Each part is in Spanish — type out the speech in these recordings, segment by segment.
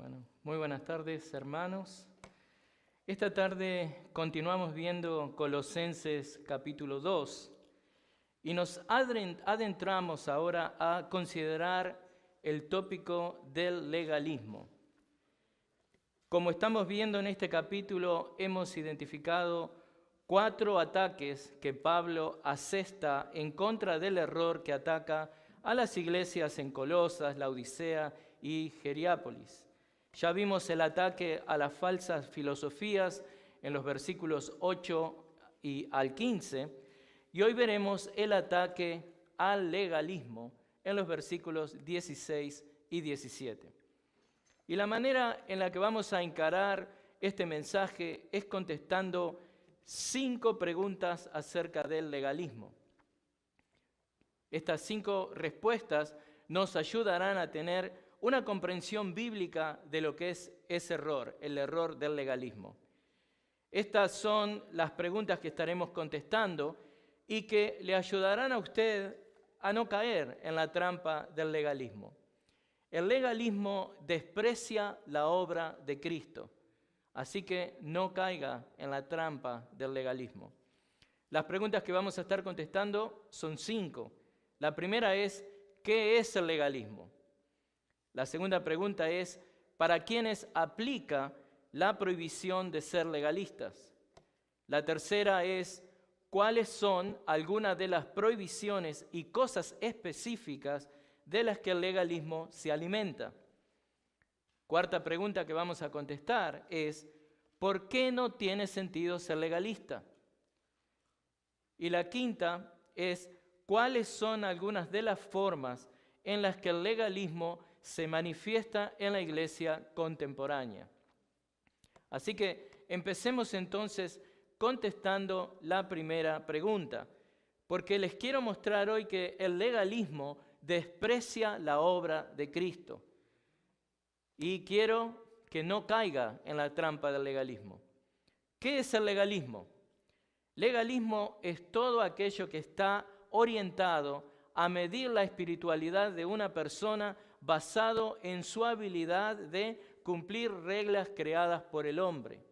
Bueno, muy buenas tardes, hermanos. Esta tarde continuamos viendo Colosenses capítulo 2 y nos adentramos ahora a considerar el tópico del legalismo. Como estamos viendo en este capítulo, hemos identificado 4 ataques que Pablo asesta en contra del error que ataca a las iglesias en Colosas, Laodicea y Hierápolis. Ya vimos el ataque a las falsas filosofías en los versículos 8 y al 15, y hoy veremos el ataque al legalismo en los versículos 16 y 17. Y la manera en la que vamos a encarar este mensaje es contestando 5 preguntas acerca del legalismo. Estas 5 respuestas nos ayudarán a tener una comprensión bíblica de lo que es ese error, el error del legalismo. Estas son las preguntas que estaremos contestando y que le ayudarán a usted a no caer en la trampa del legalismo. El legalismo desprecia la obra de Cristo, así que no caiga en la trampa del legalismo. Las preguntas que vamos a estar contestando son 5. La primera es, ¿qué es el legalismo? La segunda pregunta es, ¿para quiénes aplica la prohibición de ser legalistas? La tercera es, ¿cuáles son algunas de las prohibiciones y cosas específicas de las que el legalismo se alimenta? Cuarta pregunta que vamos a contestar es, ¿por qué no tiene sentido ser legalista? Y la quinta es, ¿cuáles son algunas de las formas en las que el legalismo se manifiesta en la iglesia contemporánea? Así que empecemos entonces contestando la primera pregunta, porque les quiero mostrar hoy que el legalismo desprecia la obra de Cristo y quiero que no caiga en la trampa del legalismo. ¿Qué es el legalismo? Legalismo es todo aquello que está orientado a medir la espiritualidad de una persona basado en su habilidad de cumplir reglas creadas por el hombre.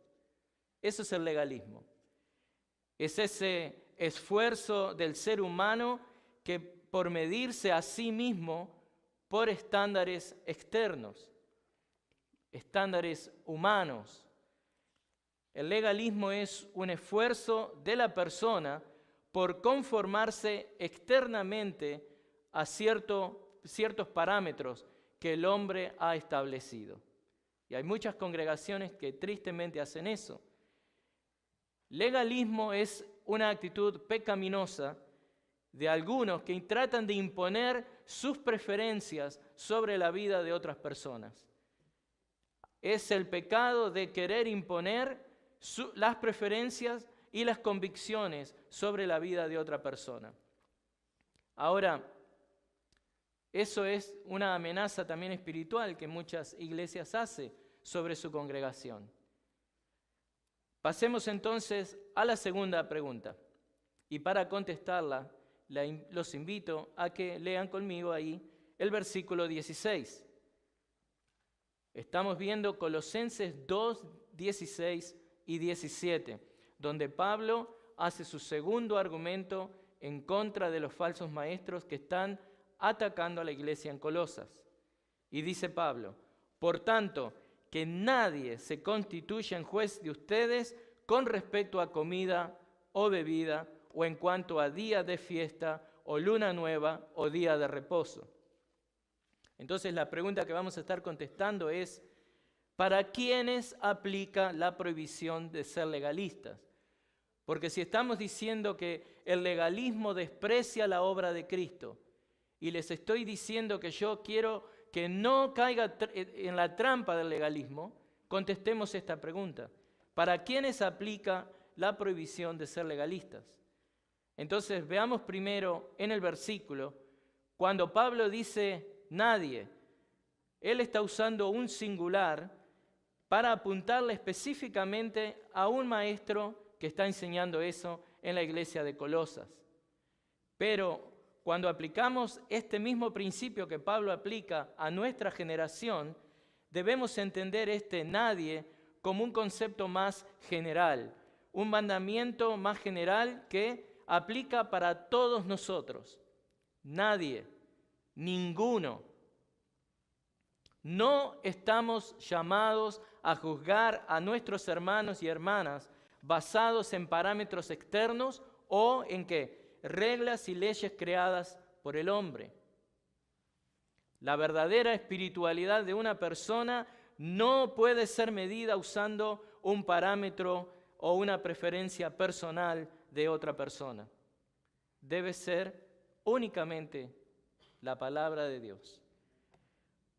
Eso es el legalismo. Es ese esfuerzo del ser humano que por medirse a sí mismo por estándares externos, estándares humanos. El legalismo es un esfuerzo de la persona por conformarse externamente a ciertos parámetros que el hombre ha establecido. Y hay muchas congregaciones que tristemente hacen eso. Legalismo es una actitud pecaminosa de algunos que tratan de imponer sus preferencias sobre la vida de otras personas. Es el pecado de querer imponer las preferencias y las convicciones sobre la vida de otra persona. Ahora, eso es una amenaza también espiritual que muchas iglesias hacen sobre su congregación. Pasemos entonces a la segunda pregunta. Y para contestarla, los invito a que lean conmigo ahí el versículo 16. Estamos viendo Colosenses 2, 16 y 17, donde Pablo hace su segundo argumento en contra de los falsos maestros que están atacando a la iglesia en Colosas. Y dice Pablo, por tanto, que nadie se constituya en juez de ustedes con respecto a comida o bebida, o en cuanto a día de fiesta, o luna nueva, o día de reposo. Entonces la pregunta que vamos a estar contestando es, ¿para quiénes aplica la prohibición de ser legalistas? Porque si estamos diciendo que el legalismo desprecia la obra de Cristo, y les estoy diciendo que yo quiero que no caiga en la trampa del legalismo, contestemos esta pregunta. ¿Para quiénes aplica la prohibición de ser legalistas? Entonces veamos primero en el versículo, cuando Pablo dice nadie, él está usando un singular para apuntarle específicamente a un maestro que está enseñando eso en la iglesia de Colosas. Pero cuando aplicamos este mismo principio que Pablo aplica a nuestra generación, debemos entender este nadie como un concepto más general, un mandamiento más general que aplica para todos nosotros. Nadie, ninguno. No estamos llamados a juzgar a nuestros hermanos y hermanas basados en parámetros externos o en ¿qué? Reglas y leyes creadas por el hombre. La verdadera espiritualidad de una persona no puede ser medida usando un parámetro o una preferencia personal de otra persona. Debe ser únicamente la palabra de Dios.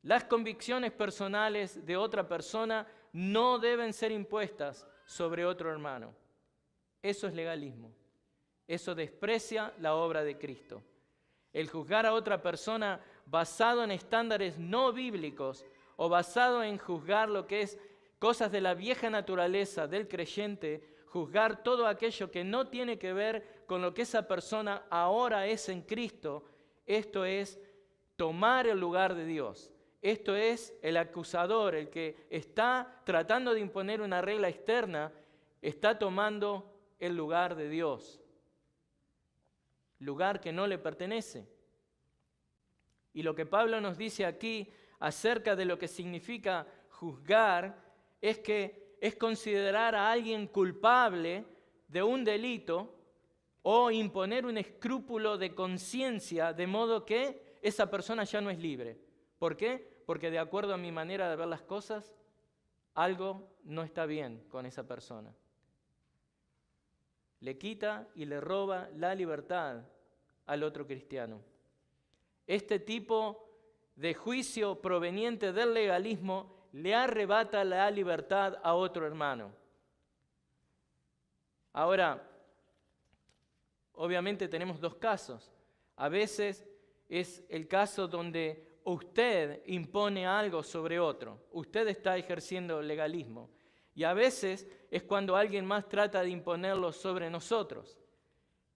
Las convicciones personales de otra persona no deben ser impuestas sobre otro hermano. Eso es legalismo. Eso desprecia la obra de Cristo. El juzgar a otra persona basado en estándares no bíblicos o basado en juzgar lo que es cosas de la vieja naturaleza del creyente, juzgar todo aquello que no tiene que ver con lo que esa persona ahora es en Cristo, esto es tomar el lugar de Dios. Esto es el acusador, el que está tratando de imponer una regla externa, está tomando el lugar de Dios, lugar que no le pertenece. Y lo que Pablo nos dice aquí acerca de lo que significa juzgar es que es considerar a alguien culpable de un delito o imponer un escrúpulo de conciencia de modo que esa persona ya no es libre. ¿Por qué? Porque de acuerdo a mi manera de ver las cosas, algo no está bien con esa persona. Le quita y le roba la libertad al otro cristiano. Este tipo de juicio proveniente del legalismo le arrebata la libertad a otro hermano. Ahora, obviamente tenemos dos casos. A veces es el caso donde usted impone algo sobre otro. Usted está ejerciendo legalismo. Y a veces es cuando alguien más trata de imponerlo sobre nosotros.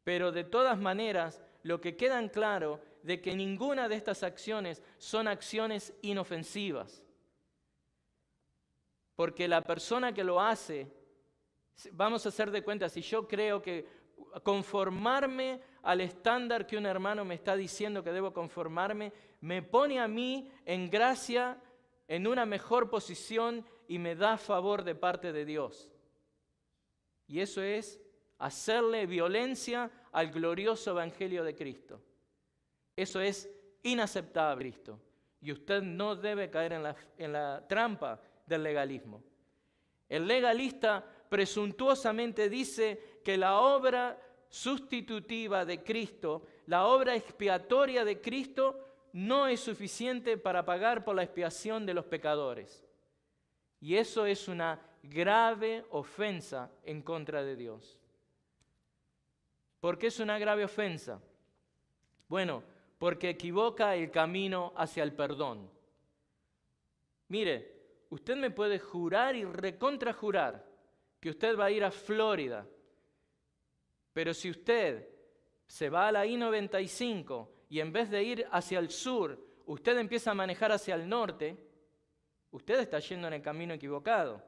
Pero de todas maneras, lo que queda en claro de que ninguna de estas acciones son acciones inofensivas. Porque la persona que lo hace, vamos a hacer de cuenta, si yo creo que conformarme al estándar que un hermano me está diciendo que debo conformarme, me pone a mí en gracia, en una mejor posición y me da favor de parte de Dios. Y eso es hacerle violencia al glorioso evangelio de Cristo. Eso es inaceptable, Cristo. Y usted no debe caer en la trampa del legalismo. El legalista presuntuosamente dice que la obra sustitutiva de Cristo, la obra expiatoria de Cristo, no es suficiente para pagar por la expiación de los pecadores. Y eso es una grave ofensa en contra de Dios. ¿Por qué es una grave ofensa? Bueno, porque equivoca el camino hacia el perdón. Mire, usted me puede jurar y recontrajurar que usted va a ir a Florida, pero si usted se va a la I-95 y en vez de ir hacia el sur, usted empieza a manejar hacia el norte, usted está yendo en el camino equivocado.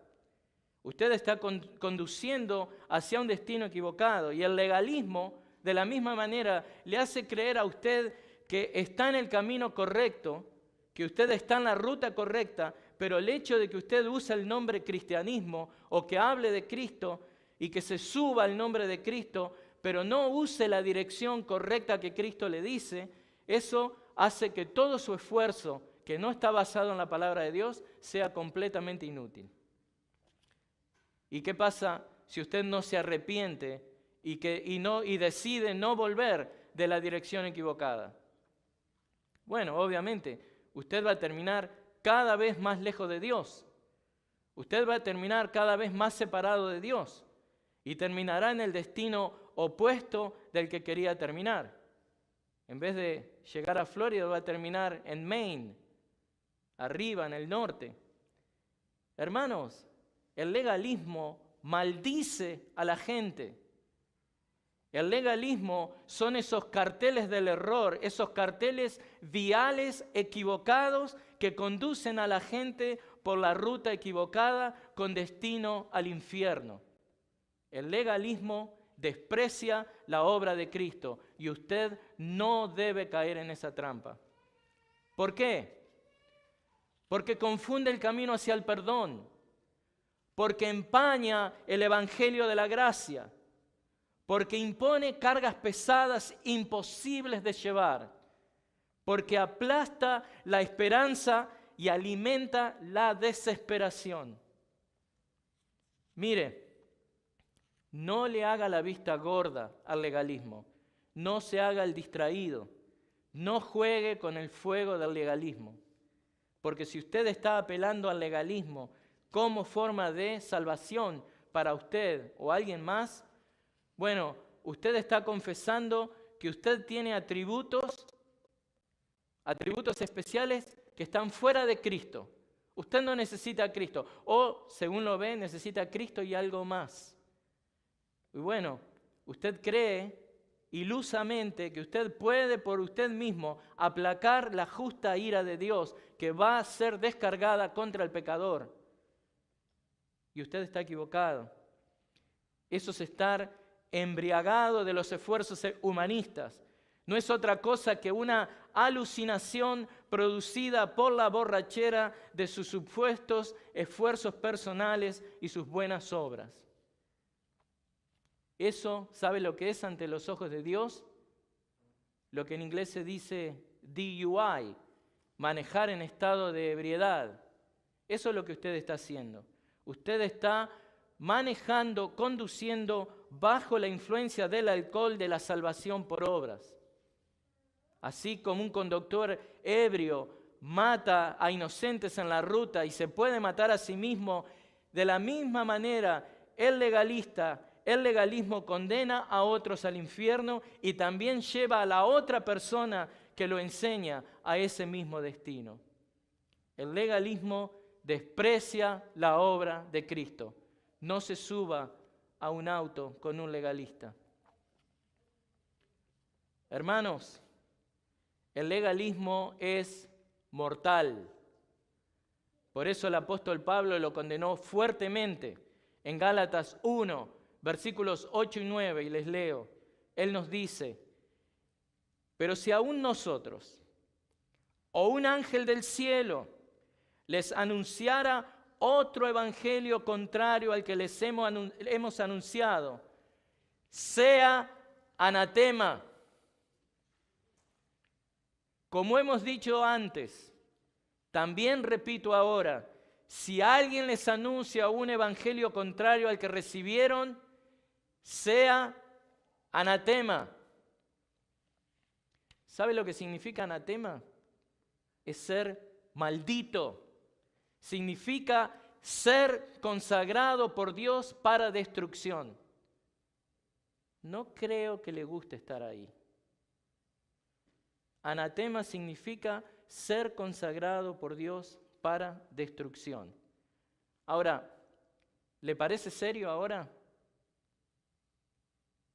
Usted está conduciendo hacia un destino equivocado. Y el legalismo, de la misma manera, le hace creer a usted que está en el camino correcto, que usted está en la ruta correcta, pero el hecho de que usted use el nombre cristianismo o que hable de Cristo y que se suba al nombre de Cristo, pero no use la dirección correcta que Cristo le dice, eso hace que todo su esfuerzo, que no está basado en la palabra de Dios, sea completamente inútil. ¿Y qué pasa si usted no se arrepiente y decide no volver de la dirección equivocada? Bueno, obviamente, usted va a terminar cada vez más lejos de Dios. Usted va a terminar cada vez más separado de Dios y terminará en el destino opuesto del que quería terminar. En vez de llegar a Florida, va a terminar en Maine, arriba, en el norte. Hermanos, el legalismo maldice a la gente. El legalismo son esos carteles del error, esos carteles viales equivocados que conducen a la gente por la ruta equivocada con destino al infierno. El legalismo desprecia la obra de Cristo y usted no debe caer en esa trampa. ¿Por qué? Porque confunde el camino hacia el perdón, porque empaña el evangelio de la gracia, porque impone cargas pesadas imposibles de llevar, porque aplasta la esperanza y alimenta la desesperación. Mire, no le haga la vista gorda al legalismo, no se haga el distraído, no juegue con el fuego del legalismo, porque si usted está apelando al legalismo como forma de salvación para usted o alguien más, bueno, usted está confesando que usted tiene atributos especiales que están fuera de Cristo. Usted no necesita a Cristo, o según lo ve, necesita a Cristo y algo más. Y bueno, usted cree ilusamente que usted puede por usted mismo aplacar la justa ira de Dios que va a ser descargada contra el pecador. Y usted está equivocado. Eso es estar embriagado de los esfuerzos humanistas. No es otra cosa que una alucinación producida por la borrachera de sus supuestos esfuerzos personales y sus buenas obras. Eso, ¿sabe lo que es ante los ojos de Dios? Lo que en inglés se dice DUI, manejar en estado de ebriedad. Eso es lo que usted está haciendo. Usted está manejando, conduciendo bajo la influencia del alcohol de la salvación por obras. Así como un conductor ebrio mata a inocentes en la ruta y se puede matar a sí mismo, de la misma manera el legalismo condena a otros al infierno y también lleva a la otra persona que lo enseña a ese mismo destino. El legalismo desprecia la obra de Cristo. No se suba a un auto con un legalista. Hermanos, el legalismo es mortal. Por eso el apóstol Pablo lo condenó fuertemente en Gálatas 1, versículos 8 y 9, y les leo. Él nos dice: pero si aún nosotros o un ángel del cielo les anunciara otro evangelio contrario al que les hemos anunciado, sea anatema. Como hemos dicho antes, también repito ahora, si alguien les anuncia un evangelio contrario al que recibieron, sea anatema. ¿Sabe lo que significa anatema? Es ser maldito. Significa ser consagrado por Dios para destrucción. No creo que le guste estar ahí. Anatema significa ser consagrado por Dios para destrucción. Ahora, ¿le parece serio ahora?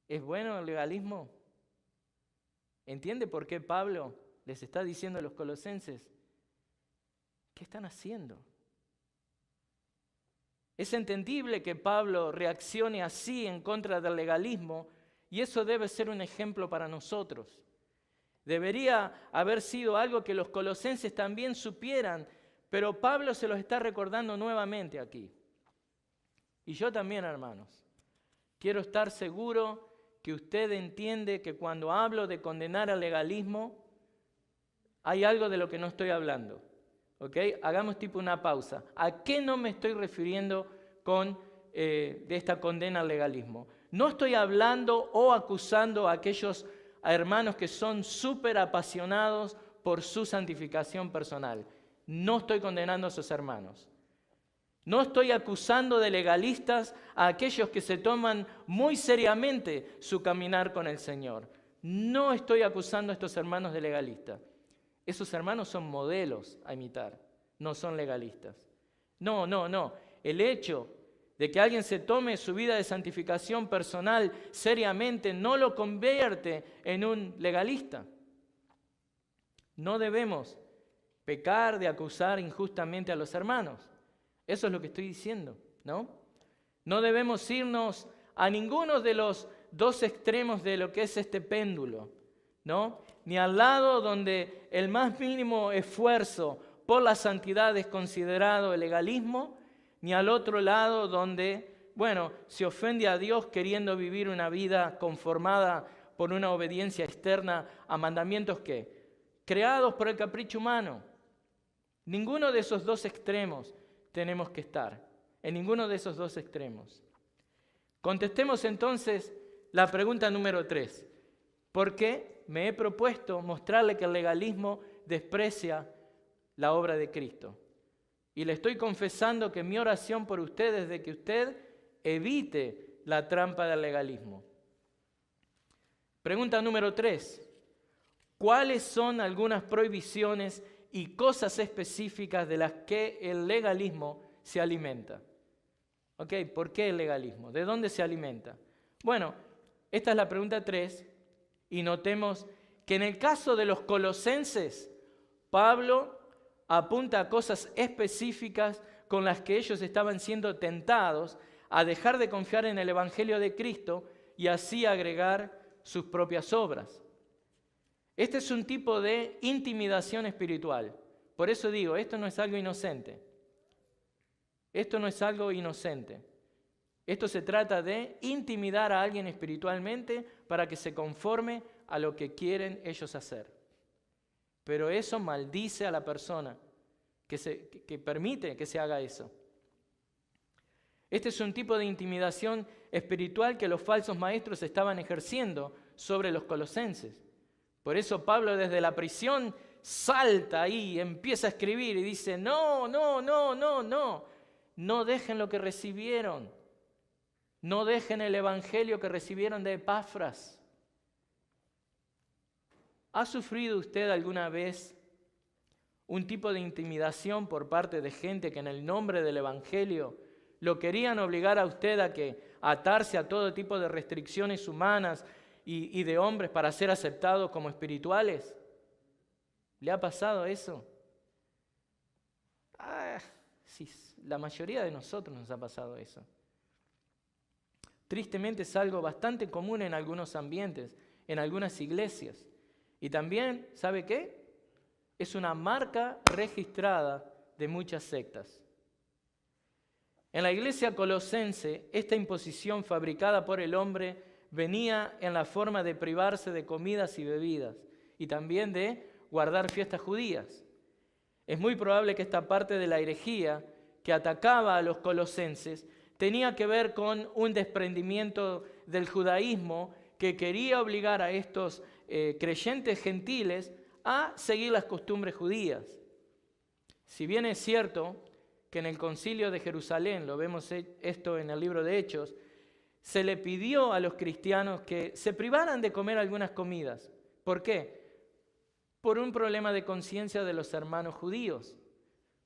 ¿Es bueno el legalismo? ¿Entiende por qué Pablo les está diciendo a los colosenses? ¿Qué están haciendo? Es entendible que Pablo reaccione así en contra del legalismo y eso debe ser un ejemplo para nosotros. Debería haber sido algo que los colosenses también supieran, pero Pablo se los está recordando nuevamente aquí. Y yo también, hermanos, quiero estar seguro que usted entiende que cuando hablo de condenar al legalismo, hay algo de lo que no estoy hablando. ¿Ok? Hagamos tipo una pausa. ¿A qué no me estoy refiriendo con de esta condena al legalismo? No estoy hablando o acusando a aquellos hermanos que son súper apasionados por su santificación personal. No estoy condenando a esos hermanos. No estoy acusando de legalistas a aquellos que se toman muy seriamente su caminar con el Señor. No estoy acusando a estos hermanos de legalistas. Esos hermanos son modelos a imitar, no son legalistas. No. El hecho de que alguien se tome su vida de santificación personal seriamente no lo convierte en un legalista. No debemos pecar de acusar injustamente a los hermanos. Eso es lo que estoy diciendo, ¿no? No debemos irnos a ninguno de los dos extremos de lo que es este péndulo, ¿no? Ni al lado donde el más mínimo esfuerzo por la santidad es considerado el legalismo, ni al otro lado donde, se ofende a Dios queriendo vivir una vida conformada por una obediencia externa a mandamientos creados por el capricho humano. Ninguno de esos dos extremos tenemos que estar, en ninguno de esos dos extremos. Contestemos entonces la pregunta número 3. ¿Por qué me he propuesto mostrarle que el legalismo desprecia la obra de Cristo? Y le estoy confesando que mi oración por usted es de que usted evite la trampa del legalismo. Pregunta número 3. ¿Cuáles son algunas prohibiciones y cosas específicas de las que el legalismo se alimenta? ¿Por qué el legalismo? ¿De dónde se alimenta? Bueno, esta es la pregunta 3 y notemos que en el caso de los colosenses, Pablo apunta a cosas específicas con las que ellos estaban siendo tentados a dejar de confiar en el Evangelio de Cristo y así agregar sus propias obras. Este es un tipo de intimidación espiritual. Por eso digo, esto no es algo inocente. Esto no es algo inocente. Esto se trata de intimidar a alguien espiritualmente para que se conforme a lo que quieren ellos hacer. Pero eso maldice a la persona que permite que se haga eso. Este es un tipo de intimidación espiritual que los falsos maestros estaban ejerciendo sobre los colosenses. Por eso Pablo desde la prisión salta ahí y empieza a escribir y dice, no dejen lo que recibieron, no dejen el evangelio que recibieron de Epafras. ¿Ha sufrido usted alguna vez un tipo de intimidación por parte de gente que en el nombre del evangelio lo querían obligar a usted a atarse a todo tipo de restricciones humanas y de hombres para ser aceptados como espirituales? ¿Le ha pasado eso? Sí, la mayoría de nosotros nos ha pasado eso. Tristemente es algo bastante común en algunos ambientes, en algunas iglesias. Y también, ¿sabe qué? Es una marca registrada de muchas sectas. En la iglesia colosense, esta imposición fabricada por el hombre venía en la forma de privarse de comidas y bebidas y también de guardar fiestas judías. Es muy probable que esta parte de la herejía que atacaba a los colosenses tenía que ver con un desprendimiento del judaísmo que quería obligar a estos creyentes gentiles a seguir las costumbres judías. Si bien es cierto que en el concilio de Jerusalén, lo vemos esto en el libro de Hechos, se le pidió a los cristianos que se privaran de comer algunas comidas. ¿Por qué? Por un problema de conciencia de los hermanos judíos,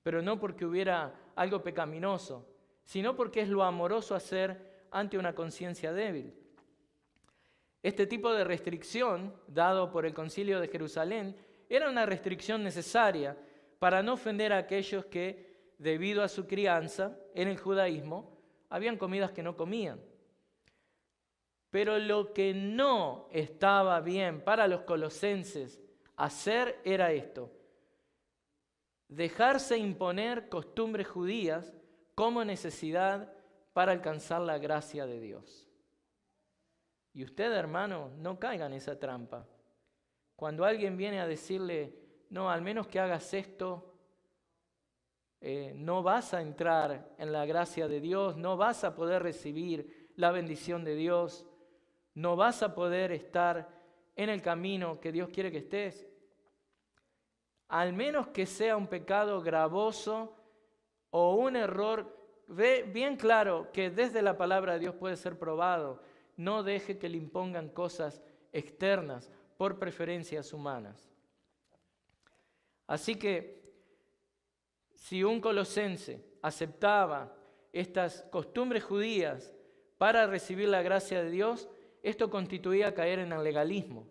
pero no porque hubiera algo pecaminoso, sino porque es lo amoroso hacer ante una conciencia débil. Este tipo de restricción, dado por el concilio de Jerusalén, era una restricción necesaria para no ofender a aquellos que, debido a su crianza en el judaísmo, habían comidas que no comían. Pero lo que no estaba bien para los colosenses hacer era esto: dejarse imponer costumbres judías como necesidad para alcanzar la gracia de Dios. Y usted, hermano, no caiga en esa trampa. Cuando alguien viene a decirle, no, al menos que hagas esto, no vas a entrar en la gracia de Dios, no vas a poder recibir la bendición de Dios, no vas a poder estar en el camino que Dios quiere que estés. Al menos que sea un pecado gravoso o un error bien claro que desde la palabra de Dios puede ser probado, no deje que le impongan cosas externas por preferencias humanas. Así que si un colosense aceptaba estas costumbres judías para recibir la gracia de Dios, esto constituía caer en el legalismo.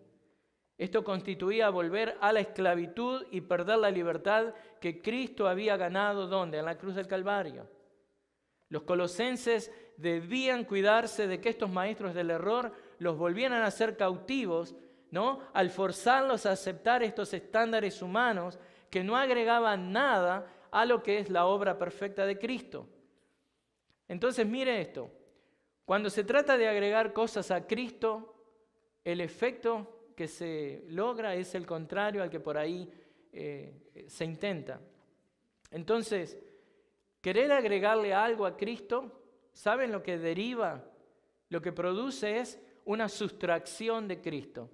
Esto constituía volver a la esclavitud y perder la libertad que Cristo había ganado, ¿dónde? En la cruz del Calvario. Los colosenses debían cuidarse de que estos maestros del error los volvieran a hacer cautivos, ¿no? Al forzarlos a aceptar estos estándares humanos que no agregaban nada a lo que es la obra perfecta de Cristo. Entonces, mire esto. Cuando se trata de agregar cosas a Cristo, el efecto que se logra es el contrario al que por ahí se intenta. Entonces, querer agregarle algo a Cristo, ¿saben lo que deriva? Lo que produce es una sustracción de Cristo.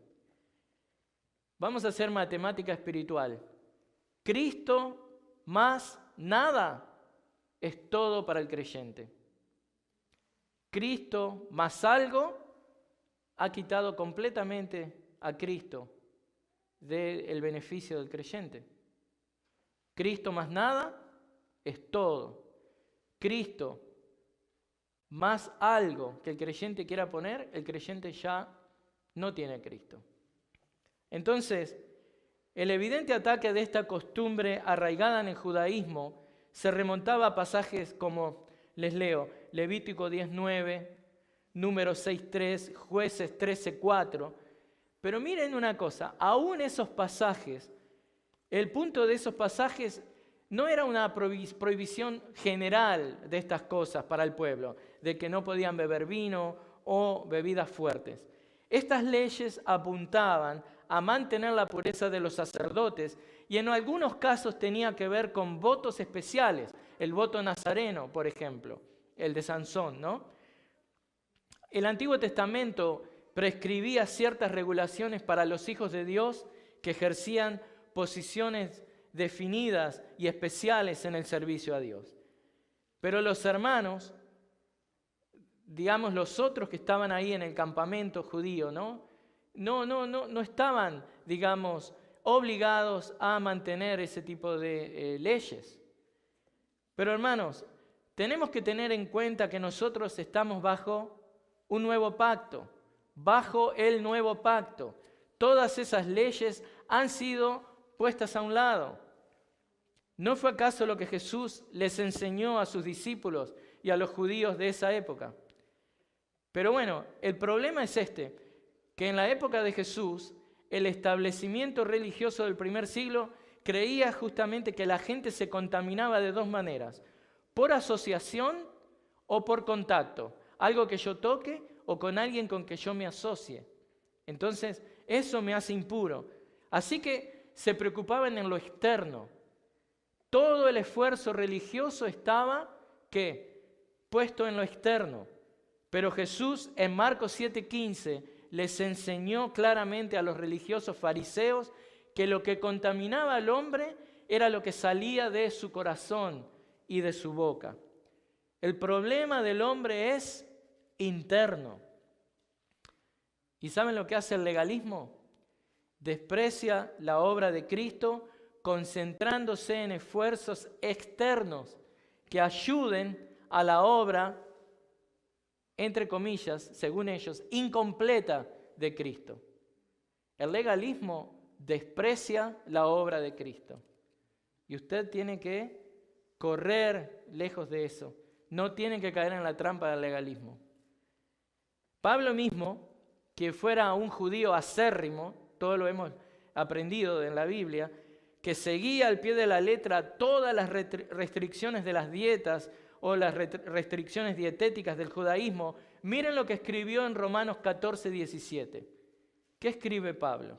Vamos a hacer matemática espiritual. Cristo más nada es todo para el creyente. Cristo más algo ha quitado completamente a Cristo del beneficio del creyente. Cristo más nada es todo. Cristo más algo que el creyente quiera poner, el creyente ya no tiene a Cristo. Entonces, el evidente ataque de esta costumbre arraigada en el judaísmo se remontaba a pasajes como, les leo, Levítico 10:9, Números 6:3, Jueces 13:4. Pero miren una cosa, aún esos pasajes, el punto de esos pasajes no era una prohibición general de estas cosas para el pueblo, de que no podían beber vino o bebidas fuertes. Estas leyes apuntaban a mantener la pureza de los sacerdotes y en algunos casos tenía que ver con votos especiales, el voto nazareno, por ejemplo, el de Sansón, ¿no? El Antiguo Testamento prescribía ciertas regulaciones para los hijos de Dios que ejercían posiciones definidas y especiales en el servicio a Dios. Pero los hermanos, digamos los otros que estaban ahí en el campamento judío, no estaban, digamos, obligados a mantener ese tipo de leyes. Pero hermanos, tenemos que tener en cuenta que nosotros estamos bajo un nuevo pacto, bajo el nuevo pacto. Todas esas leyes han sido puestas a un lado. ¿No fue acaso lo que Jesús les enseñó a sus discípulos y a los judíos de esa época? Pero bueno, el problema es que en la época de Jesús, el establecimiento religioso del primer siglo creía justamente que la gente se contaminaba de dos maneras, por asociación o por contacto, algo que yo toque o con alguien con que yo me asocie. Entonces, eso me hace impuro. Así que se preocupaban en lo externo. Todo el esfuerzo religioso estaba, ¿qué? Puesto en lo externo. Pero Jesús en Marcos 7:15 les enseñó claramente a los religiosos fariseos que lo que contaminaba al hombre era lo que salía de su corazón y de su boca. El problema del hombre es interno. ¿Y saben lo que hace el legalismo? Desprecia la obra de Cristo concentrándose en esfuerzos externos que ayuden a la obra, entre comillas, según ellos, incompleta de Cristo. El legalismo desprecia la obra de Cristo. Y usted tiene que correr lejos de eso. No tiene que caer en la trampa del legalismo. Pablo mismo, que fuera un judío acérrimo, todo lo hemos aprendido en la Biblia, que seguía al pie de la letra todas las restricciones de las dietas o las restricciones dietéticas del judaísmo, miren lo que escribió en Romanos 14:17. ¿Qué escribe Pablo?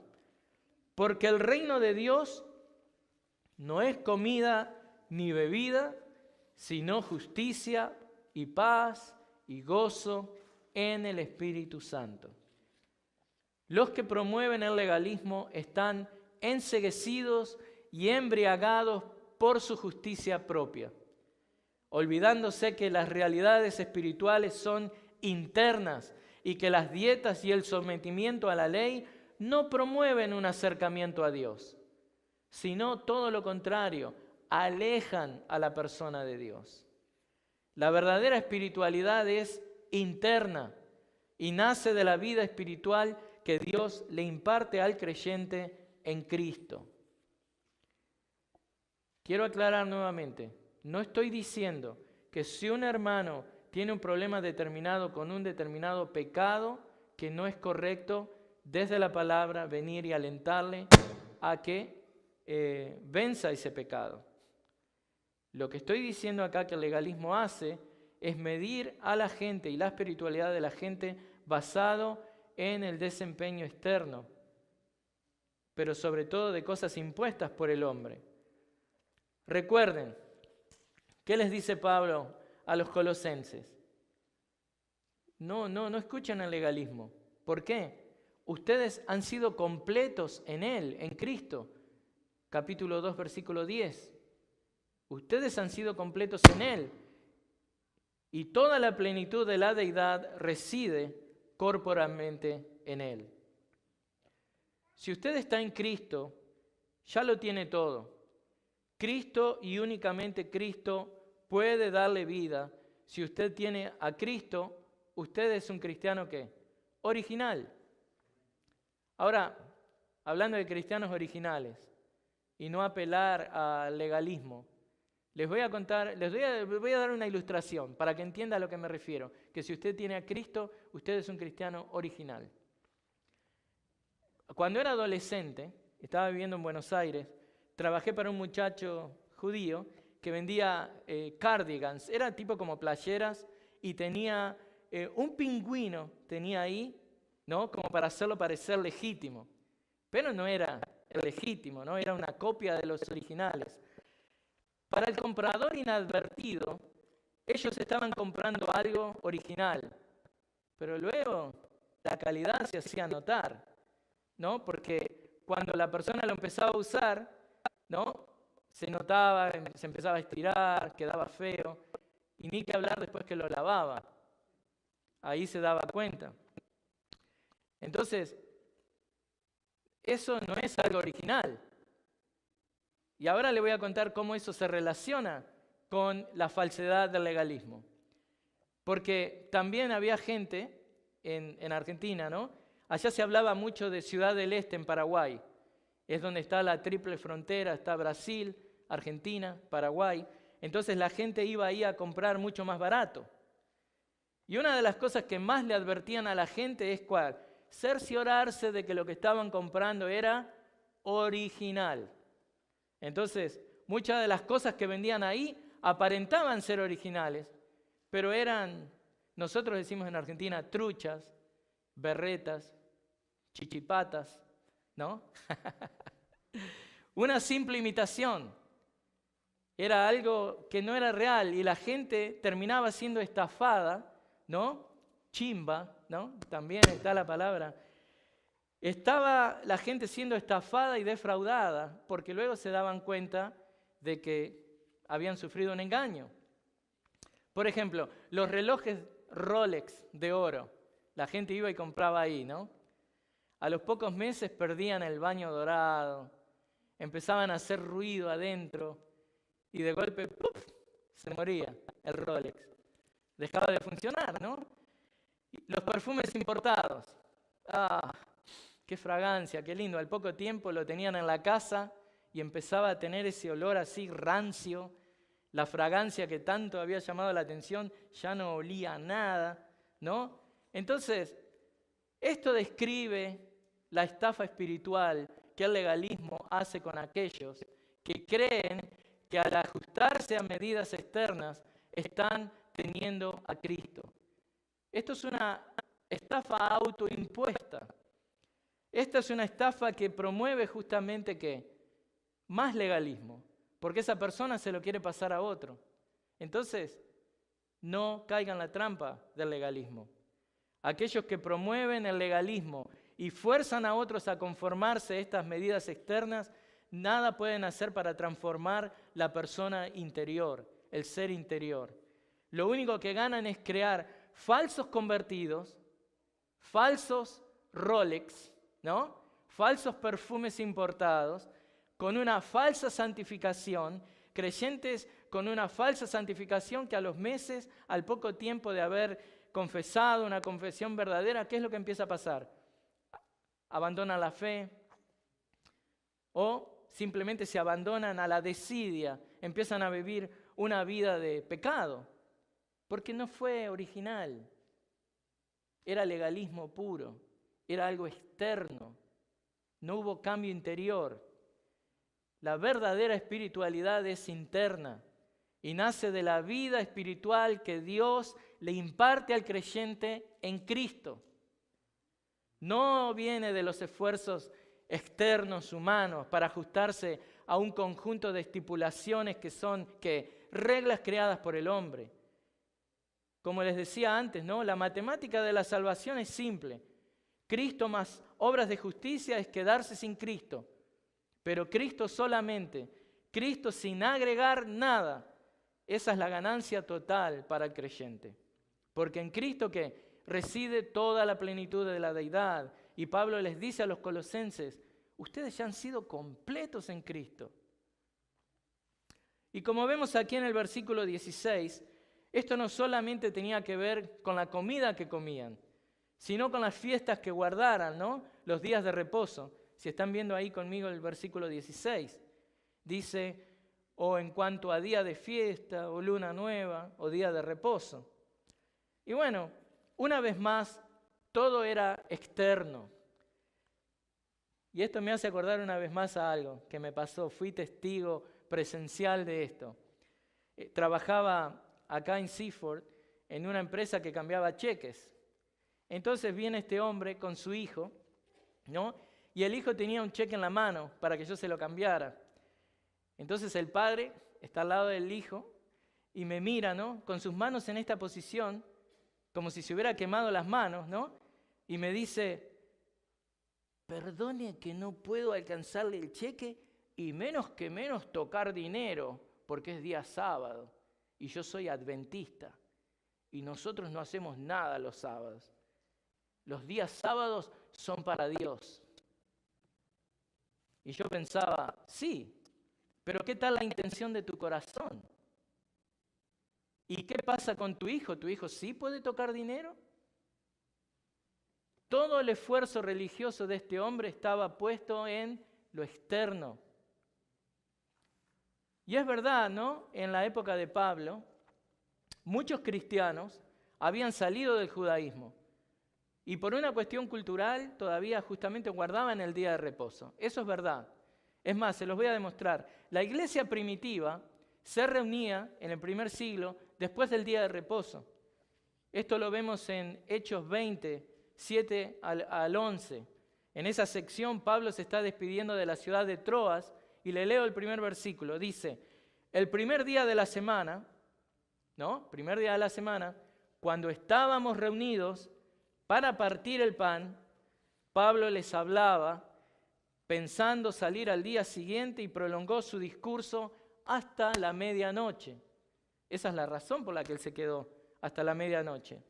Porque el reino de Dios no es comida ni bebida, sino justicia y paz y gozo en el Espíritu Santo. Los que promueven el legalismo están enceguecidos y embriagados por su justicia propia, olvidándose que las realidades espirituales son internas y que las dietas y el sometimiento a la ley no promueven un acercamiento a Dios, sino todo lo contrario, alejan a la persona de Dios. La verdadera espiritualidad es interna y nace de la vida espiritual que Dios le imparte al creyente en Cristo. Quiero aclarar nuevamente, no estoy diciendo que si un hermano tiene un problema determinado con un determinado pecado que no es correcto, desde la palabra venir y alentarle a que venza ese pecado. Lo que estoy diciendo acá que el legalismo hace es medir a la gente y la espiritualidad de la gente basado en el desempeño externo, pero sobre todo de cosas impuestas por el hombre. Recuerden, ¿qué les dice Pablo a los colosenses? No escuchen el legalismo. ¿Por qué? Ustedes han sido completos en Él, en Cristo. Capítulo 2, versículo 10. Ustedes han sido completos en Él. Y toda la plenitud de la deidad reside corporalmente en Él. Si usted está en Cristo, ya lo tiene todo. Cristo y únicamente Cristo puede darle vida. Si usted tiene a Cristo, usted es un cristiano ¿qué? Original. Ahora, hablando de cristianos originales y no apelar al legalismo, les voy a dar una ilustración para que entienda a lo que me refiero. Que si usted tiene a Cristo, usted es un cristiano original. Cuando era adolescente, estaba viviendo en Buenos Aires, trabajé para un muchacho judío que vendía cardigans, era tipo como playeras y tenía un pingüino, tenía ahí, ¿no? Como para hacerlo parecer legítimo, pero no era el legítimo, ¿no? Era una copia de los originales. Para el comprador inadvertido, ellos estaban comprando algo original, pero luego la calidad se hacía notar, ¿no? Porque cuando la persona lo empezaba a usar, ¿no? Se notaba, se empezaba a estirar, quedaba feo, y ni que hablar después que lo lavaba. Ahí se daba cuenta. Entonces, eso no es algo original. Y ahora le voy a contar cómo eso se relaciona con la falsedad del legalismo. Porque también había gente en Argentina, ¿no? Allá se hablaba mucho de Ciudad del Este en Paraguay. Es donde está la triple frontera, está Brasil, Argentina, Paraguay. Entonces la gente iba ahí a comprar mucho más barato. Y una de las cosas que más le advertían a la gente es ¿cuál? Cerciorarse de que lo que estaban comprando era original. Entonces, muchas de las cosas que vendían ahí aparentaban ser originales, pero eran, nosotros decimos en Argentina, truchas, berretas, chichipatas, ¿no? Una simple imitación. Era algo que no era real y la gente terminaba siendo estafada, ¿no? Chimba, ¿no? También está la palabra. Estaba la gente siendo estafada y defraudada porque luego se daban cuenta de que habían sufrido un engaño. Por ejemplo, los relojes Rolex de oro, la gente iba y compraba ahí, ¿no? A los pocos meses perdían el baño dorado, empezaban a hacer ruido adentro y de golpe ¡puf!, se moría el Rolex. Dejaba de funcionar, ¿no? Los perfumes importados. Qué fragancia, qué lindo. Al poco tiempo lo tenían en la casa y empezaba a tener ese olor así rancio. La fragancia que tanto había llamado la atención ya no olía a nada, ¿no? Entonces, esto describe la estafa espiritual que el legalismo hace con aquellos que creen que al ajustarse a medidas externas están teniendo a Cristo. Esto es una estafa autoimpuesta. Esta es una estafa que promueve justamente ¿qué? Más legalismo, porque esa persona se lo quiere pasar a otro. Entonces, no caigan en la trampa del legalismo. Aquellos que promueven el legalismo y fuerzan a otros a conformarse a estas medidas externas, nada pueden hacer para transformar la persona interior, el ser interior. Lo único que ganan es crear falsos convertidos, falsos Rolex, ¿no? Falsos perfumes importados, con una falsa santificación, creyentes con una falsa santificación que a los meses, al poco tiempo de haber confesado una confesión verdadera, ¿qué es lo que empieza a pasar? abandonan la fe o simplemente se abandonan a la desidia, empiezan a vivir una vida de pecado, porque no fue original, era legalismo puro, era algo externo, no hubo cambio interior. La verdadera espiritualidad es interna y nace de la vida espiritual que Dios le imparte al creyente en Cristo. No viene de los esfuerzos externos humanos para ajustarse a un conjunto de estipulaciones que son reglas creadas por el hombre. Como les decía antes, ¿no? La matemática de la salvación es simple. Cristo más obras de justicia es quedarse sin Cristo. Pero Cristo solamente, Cristo sin agregar nada, esa es la ganancia total para el creyente. Porque en Cristo que reside toda la plenitud de la deidad. Y Pablo les dice a los colosenses, ustedes ya han sido completos en Cristo. Y como vemos aquí en el versículo 16, esto no solamente tenía que ver con la comida que comían, sino con las fiestas que guardaran, ¿no? Los días de reposo. Si están viendo ahí conmigo el versículo 16, dice, o en cuanto a día de fiesta, o luna nueva, o día de reposo. Y bueno, una vez más, todo era externo. Y esto me hace acordar una vez más a algo que me pasó. Fui testigo presencial de esto. Trabajaba acá en Seaford en una empresa que cambiaba cheques. Entonces viene este hombre con su hijo, ¿no? Y el hijo tenía un cheque en la mano para que yo se lo cambiara. Entonces el padre está al lado del hijo y me mira, ¿no? Con sus manos en esta posición, como si se hubiera quemado las manos, ¿no? Y me dice, perdone que no puedo alcanzarle el cheque y menos tocar dinero, porque es día sábado y yo soy adventista y nosotros no hacemos nada los sábados. Los días sábados son para Dios. Y yo pensaba, sí, pero ¿qué tal la intención de tu corazón? ¿Y qué pasa con tu hijo? ¿Tu hijo sí puede tocar dinero? Todo el esfuerzo religioso de este hombre estaba puesto en lo externo. Y es verdad, ¿no? En la época de Pablo, muchos cristianos habían salido del judaísmo y por una cuestión cultural todavía justamente guardaban el día de reposo. Eso es verdad. Es más, se los voy a demostrar. La iglesia primitiva se reunía en el primer siglo después del día de reposo. Esto lo vemos en Hechos 20, 7 al 11. En esa sección Pablo se está despidiendo de la ciudad de Troas y le leo el primer versículo. Dice, el primer día de la semana, ¿no? Primer día de la semana, cuando estábamos reunidos para partir el pan, Pablo les hablaba pensando salir al día siguiente y prolongó su discurso hasta la medianoche. Esa es la razón por la que él se quedó hasta la medianoche.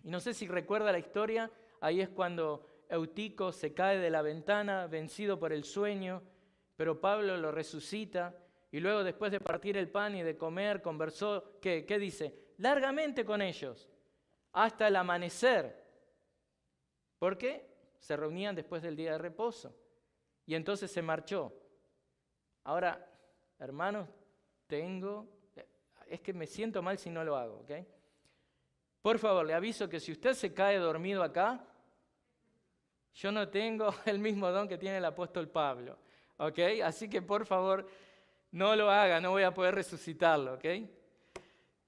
Y no sé si recuerda la historia, ahí es cuando Eutico se cae de la ventana, vencido por el sueño, pero Pablo lo resucita y luego después de partir el pan y de comer, conversó, ¿qué dice? Largamente con ellos, hasta el amanecer. ¿Por qué? Se reunían después del día de reposo. Y entonces se marchó. Ahora, hermanos, es que me siento mal si no lo hago, ¿ok? Por favor, le aviso que si usted se cae dormido acá, yo no tengo el mismo don que tiene el apóstol Pablo, ¿ok? Así que por favor, no lo haga, no voy a poder resucitarlo, ¿ok?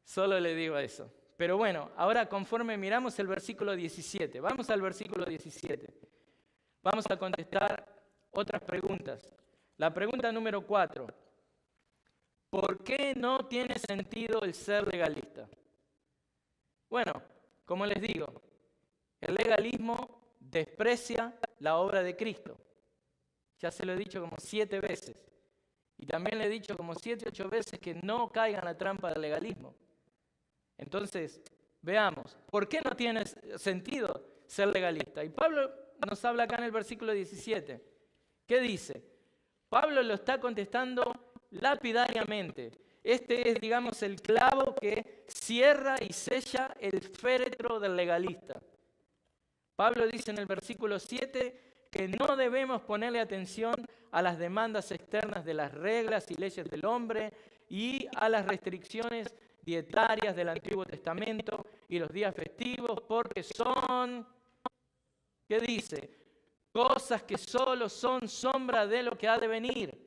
Solo le digo eso. Pero bueno, ahora conforme miramos el versículo 17, vamos al versículo 17. Vamos a contestar otras preguntas. La pregunta número 4. ¿Por qué no tiene sentido el ser legalista? Bueno, como les digo, el legalismo desprecia la obra de Cristo. Ya se lo he dicho como 7 veces. Y también le he dicho como 7, 8 veces que no caigan en la trampa del legalismo. Entonces, veamos, ¿por qué no tiene sentido ser legalista? Y Pablo nos habla acá en el versículo 17. ¿Qué dice? Pablo lo está contestando lapidariamente. Este es, digamos, el clavo que cierra y sella el féretro del legalista. Pablo dice en el versículo 7, que no debemos ponerle atención a las demandas externas de las reglas y leyes del hombre y a las restricciones dietarias del Antiguo Testamento y los días festivos, porque son, ¿qué dice? Cosas que solo son sombra de lo que ha de venir,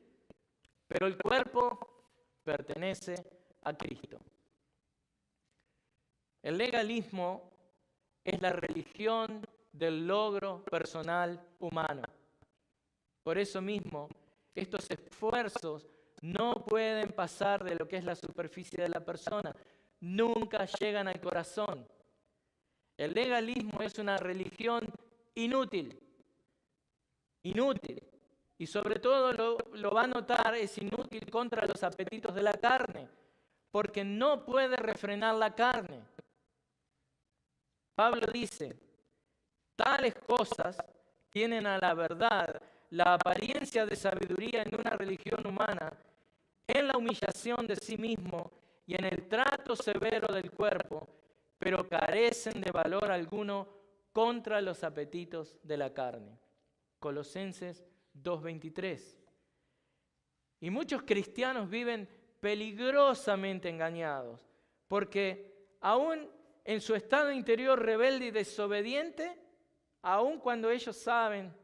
pero el cuerpo pertenece a Cristo. El legalismo es la religión del logro personal humano. Por eso mismo, estos esfuerzos no pueden pasar de lo que es la superficie de la persona. Nunca llegan al corazón. El legalismo es una religión inútil. Inútil. Y sobre todo lo va a notar, es inútil contra los apetitos de la carne, porque no puede refrenar la carne. Pablo dice, tales cosas tienen a la verdad la apariencia de sabiduría en una religión humana, en la humillación de sí mismo y en el trato severo del cuerpo, pero carecen de valor alguno contra los apetitos de la carne. Colosenses 2:23. Y muchos cristianos viven peligrosamente engañados, porque aún en su estado interior rebelde y desobediente, aún cuando ellos saben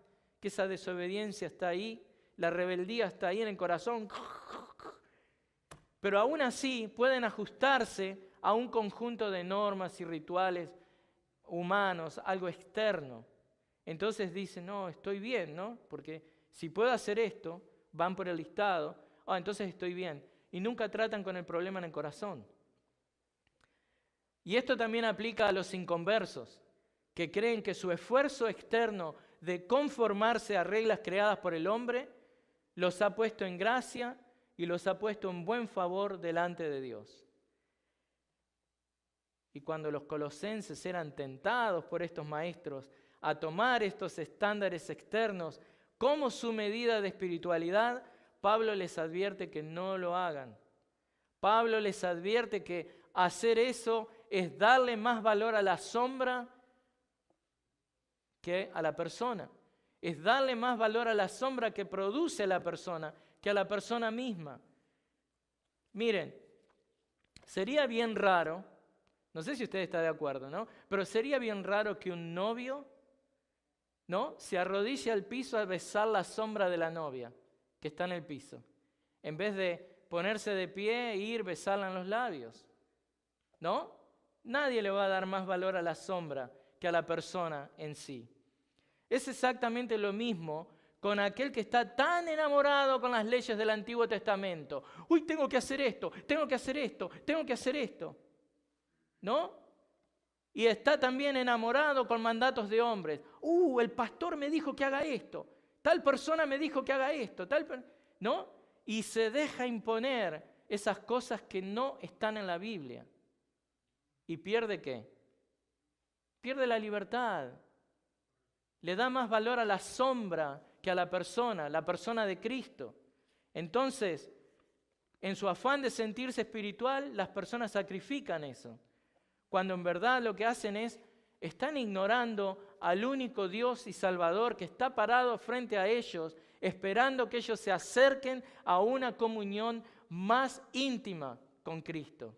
que esa desobediencia está ahí, la rebeldía está ahí en el corazón, pero aún así pueden ajustarse a un conjunto de normas y rituales humanos, algo externo. Entonces dicen, no, estoy bien, ¿no? Porque si puedo hacer esto, van por el listado, entonces estoy bien. Y nunca tratan con el problema en el corazón. Y esto también aplica a los inconversos, que creen que su esfuerzo externo de conformarse a reglas creadas por el hombre los ha puesto en gracia y los ha puesto en buen favor delante de Dios. Y cuando los colosenses eran tentados por estos maestros a tomar estos estándares externos como su medida de espiritualidad, Pablo les advierte que no lo hagan. Pablo les advierte que hacer eso es darle más valor a la sombra que a la persona. Es darle más valor a la sombra que produce la persona que a la persona misma. Miren, sería bien raro, no sé si usted está de acuerdo, ¿no? Pero sería bien raro que un novio, ¿no?, se arrodille al piso a besar la sombra de la novia que está en el piso, en vez de ponerse de pie e ir besarla en los labios, ¿no? Nadie le va a dar más valor a la sombra que a la persona en sí. Es exactamente lo mismo con aquel que está tan enamorado con las leyes del Antiguo Testamento. Uy, tengo que hacer esto, tengo que hacer esto, tengo que hacer esto, ¿no? Y está también enamorado con mandatos de hombres. El pastor me dijo que haga esto, tal persona me dijo que haga esto, ¿no? Y se deja imponer esas cosas que no están en la Biblia. ¿Y pierde qué? Pierde la libertad. Le da más valor a la sombra que a la persona de Cristo. Entonces, en su afán de sentirse espiritual, las personas sacrifican eso. Cuando en verdad lo que hacen están ignorando al único Dios y Salvador que está parado frente a ellos, esperando que ellos se acerquen a una comunión más íntima con Cristo.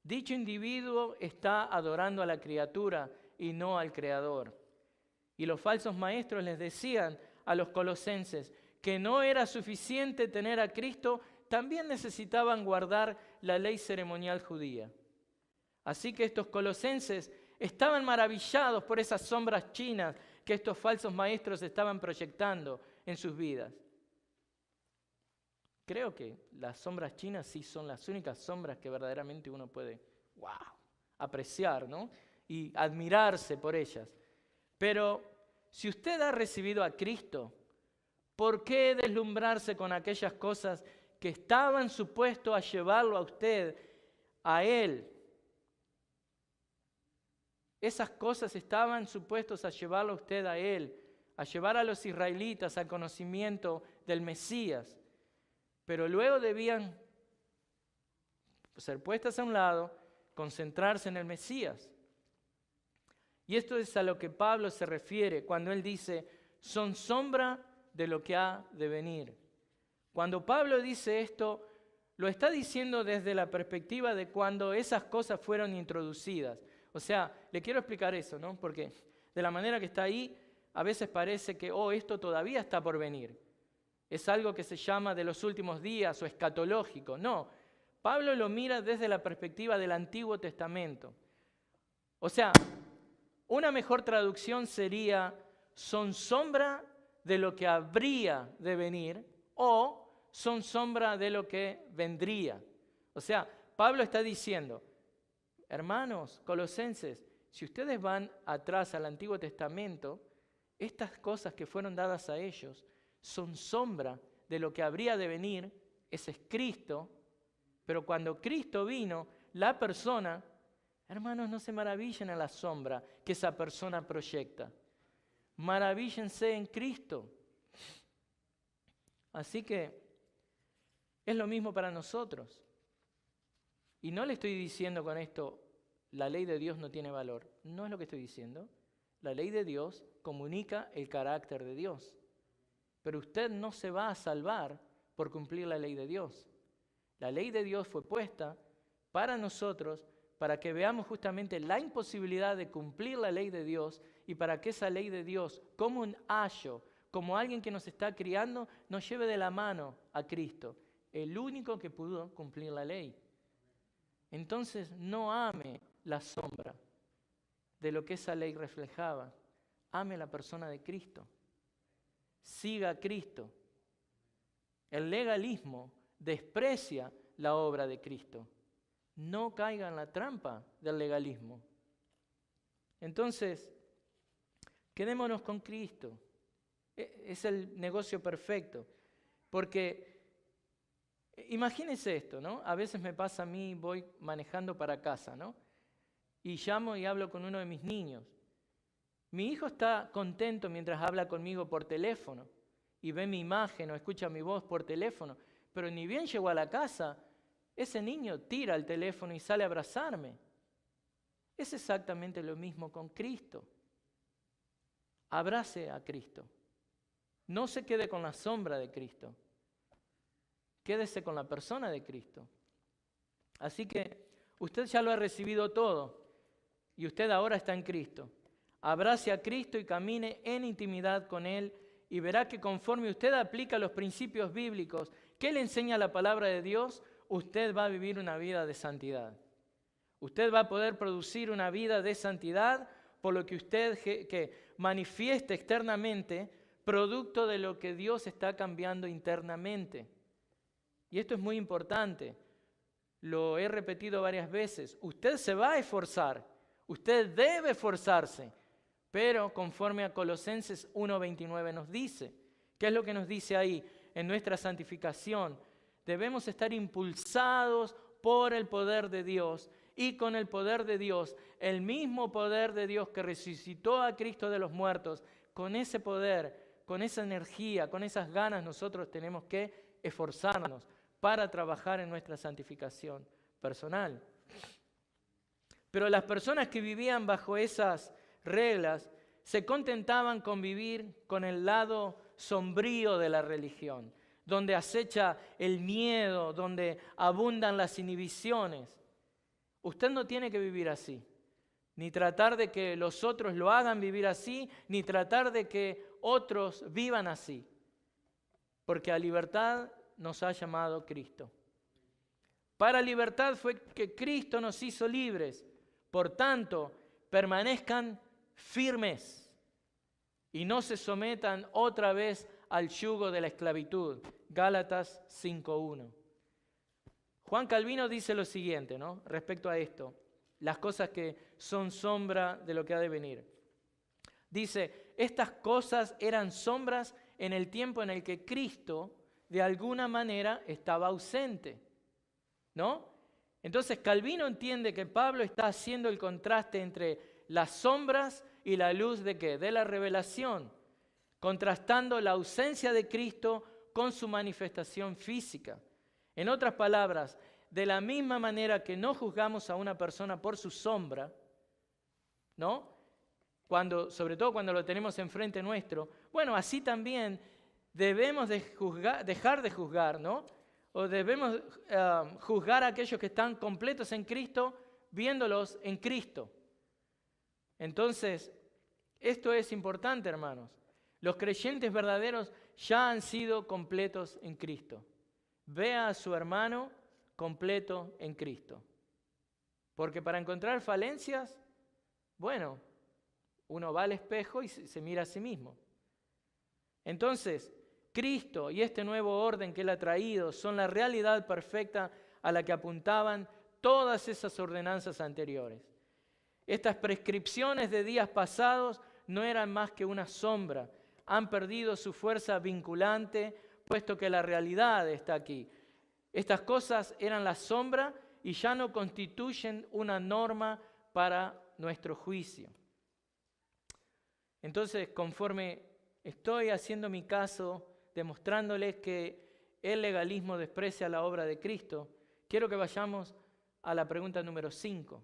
Dicho individuo está adorando a la criatura y no al Creador. Y los falsos maestros les decían a los colosenses que no era suficiente tener a Cristo, también necesitaban guardar la ley ceremonial judía. Así que estos colosenses estaban maravillados por esas sombras chinas que estos falsos maestros estaban proyectando en sus vidas. Creo que las sombras chinas sí son las únicas sombras que verdaderamente uno puede, apreciar, ¿no? Y admirarse por ellas. Pero si usted ha recibido a Cristo, ¿por qué deslumbrarse con aquellas cosas que estaban supuestos a llevarlo a usted, a Él? Esas cosas estaban supuestos a llevarlo a usted a Él, a llevar a los israelitas al conocimiento del Mesías. Pero luego debían ser puestas a un lado, concentrarse en el Mesías. Y esto es a lo que Pablo se refiere cuando él dice, son sombra de lo que ha de venir. Cuando Pablo dice esto, lo está diciendo desde la perspectiva de cuando esas cosas fueron introducidas. O sea, le quiero explicar eso, ¿no? Porque de la manera que está ahí, a veces parece que, esto todavía está por venir. Es algo que se llama de los últimos días o escatológico. No, Pablo lo mira desde la perspectiva del Antiguo Testamento. O sea, una mejor traducción sería, son sombra de lo que habría de venir o son sombra de lo que vendría. O sea, Pablo está diciendo, hermanos colosenses, si ustedes van atrás al Antiguo Testamento, estas cosas que fueron dadas a ellos son sombra de lo que habría de venir, ese es Cristo, pero cuando Cristo vino, la persona, hermanos, no se maravillen a la sombra que esa persona proyecta. Maravíllense en Cristo. Así que es lo mismo para nosotros. Y no le estoy diciendo con esto, la ley de Dios no tiene valor. No es lo que estoy diciendo. La ley de Dios comunica el carácter de Dios. Pero usted no se va a salvar por cumplir la ley de Dios. La ley de Dios fue puesta para nosotros, para que veamos justamente la imposibilidad de cumplir la ley de Dios y para que esa ley de Dios, como un ayo, como alguien que nos está criando, nos lleve de la mano a Cristo, el único que pudo cumplir la ley. Entonces no ame la sombra de lo que esa ley reflejaba. Ame la persona de Cristo. Siga a Cristo. El legalismo desprecia la obra de Cristo. No caiga en la trampa del legalismo. Entonces, quedémonos con Cristo. Es el negocio perfecto. Porque imagínense esto, ¿no? A veces me pasa a mí, voy manejando para casa, ¿no? Y llamo y hablo con uno de mis niños. Mi hijo está contento mientras habla conmigo por teléfono y ve mi imagen o escucha mi voz por teléfono, pero ni bien llegó a la casa, ese niño tira el teléfono y sale a abrazarme. Es exactamente lo mismo con Cristo. Abrace a Cristo. No se quede con la sombra de Cristo. Quédese con la persona de Cristo. Así que usted ya lo ha recibido todo y usted ahora está en Cristo. Abrace a Cristo y camine en intimidad con Él y verá que conforme usted aplica los principios bíblicos que le enseña la palabra de Dios, usted va a vivir una vida de santidad. Usted va a poder producir una vida de santidad por lo que usted que manifieste externamente, producto de lo que Dios está cambiando internamente. Y esto es muy importante. Lo he repetido varias veces. Usted se va a esforzar. Usted debe esforzarse. Pero conforme a Colosenses 1:29 nos dice, ¿qué es lo que nos dice ahí? En nuestra santificación debemos estar impulsados por el poder de Dios y con el poder de Dios, el mismo poder de Dios que resucitó a Cristo de los muertos, con ese poder, con esa energía, con esas ganas nosotros tenemos que esforzarnos para trabajar en nuestra santificación personal. Pero las personas que vivían bajo esas reglas se contentaban con vivir con el lado sombrío de la religión, donde acecha el miedo, donde abundan las inhibiciones. Usted no tiene que vivir así, ni tratar de que los otros lo hagan vivir así, ni tratar de que otros vivan así, porque a libertad nos ha llamado Cristo. Para libertad fue que Cristo nos hizo libres. Por tanto, permanezcan firmes y no se sometan otra vez al yugo de la esclavitud. Gálatas 5:1. Juan Calvino dice lo siguiente, ¿no? Respecto a esto, las cosas que son sombra de lo que ha de venir. Dice, estas cosas eran sombras en el tiempo en el que Cristo de alguna manera estaba ausente, ¿no? Entonces Calvino entiende que Pablo está haciendo el contraste entre las sombras y la luz ¿de qué? De la revelación, contrastando la ausencia de Cristo con su manifestación física. En otras palabras, de la misma manera que no juzgamos a una persona por su sombra, ¿no? sobre todo cuando lo tenemos enfrente nuestro, bueno, así también debemos dejar de juzgar, ¿no? O debemos juzgar a aquellos que están completos en Cristo, viéndolos en Cristo. Entonces, esto es importante, hermanos. Los creyentes verdaderos ya han sido completos en Cristo. Vea a su hermano completo en Cristo. Porque para encontrar falencias, bueno, uno va al espejo y se mira a sí mismo. Entonces, Cristo y este nuevo orden que Él ha traído son la realidad perfecta a la que apuntaban todas esas ordenanzas anteriores. Estas prescripciones de días pasados no eran más que una sombra. Han perdido su fuerza vinculante, puesto que la realidad está aquí. Estas cosas eran la sombra y ya no constituyen una norma para nuestro juicio. Entonces, conforme estoy haciendo mi caso, demostrándoles que el legalismo desprecia la obra de Cristo, quiero que vayamos a la pregunta número 5.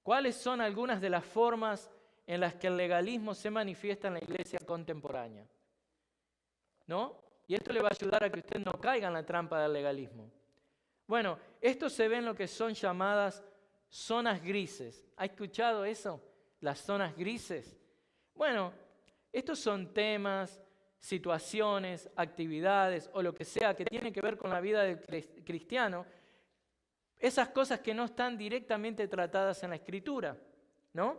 ¿Cuáles son algunas de las formas en las que el legalismo se manifiesta en la iglesia contemporánea? ¿No? Y esto le va a ayudar a que usted no caiga en la trampa del legalismo. Bueno, esto se ve en lo que son llamadas zonas grises. ¿Ha escuchado eso? Las zonas grises. Bueno, estos son temas, situaciones, actividades o lo que sea que tiene que ver con la vida del cristiano. Esas cosas que no están directamente tratadas en la Escritura, ¿no?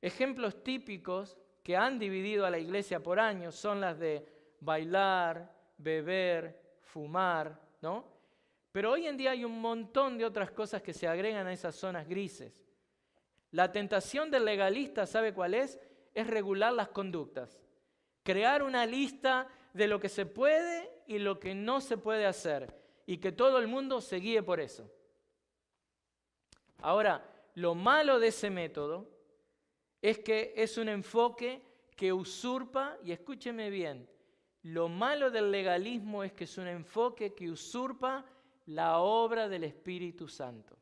Ejemplos típicos que han dividido a la iglesia por años son las de bailar, beber, fumar, ¿no? Pero hoy en día hay un montón de otras cosas que se agregan a esas zonas grises. La tentación del legalista, ¿sabe cuál es? Es regular las conductas. Crear una lista de lo que se puede y lo que no se puede hacer. Y que todo el mundo se guíe por eso. Ahora, lo malo de ese método es que es un enfoque que usurpa, y escúcheme bien, lo malo del legalismo es que es un enfoque que usurpa la obra del Espíritu Santo.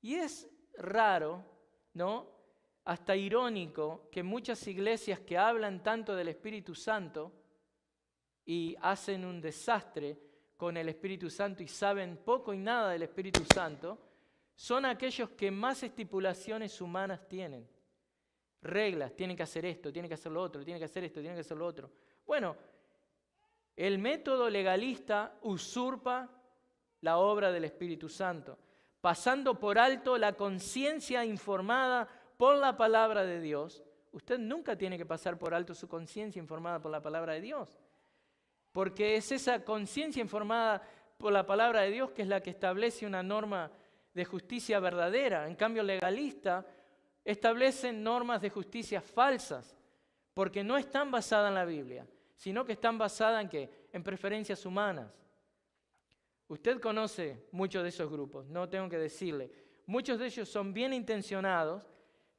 Y es raro, ¿no? Hasta irónico que muchas iglesias que hablan tanto del Espíritu Santo y hacen un desastre con el Espíritu Santo y saben poco y nada del Espíritu Santo, son aquellos que más estipulaciones humanas tienen. Reglas, tienen que hacer esto, tienen que hacer lo otro, tienen que hacer esto, tienen que hacer lo otro. Bueno, el método legalista usurpa la obra del Espíritu Santo, pasando por alto la conciencia informada por la palabra de Dios. Usted nunca tiene que pasar por alto su conciencia informada por la palabra de Dios, porque es esa conciencia informada por la palabra de Dios que es la que establece una norma de justicia verdadera. En cambio, el legalista establecen normas de justicia falsas, porque no están basadas en la Biblia, sino que están basadas ¿en qué? En preferencias humanas. Usted conoce muchos de esos grupos, no tengo que decirle. Muchos de ellos son bien intencionados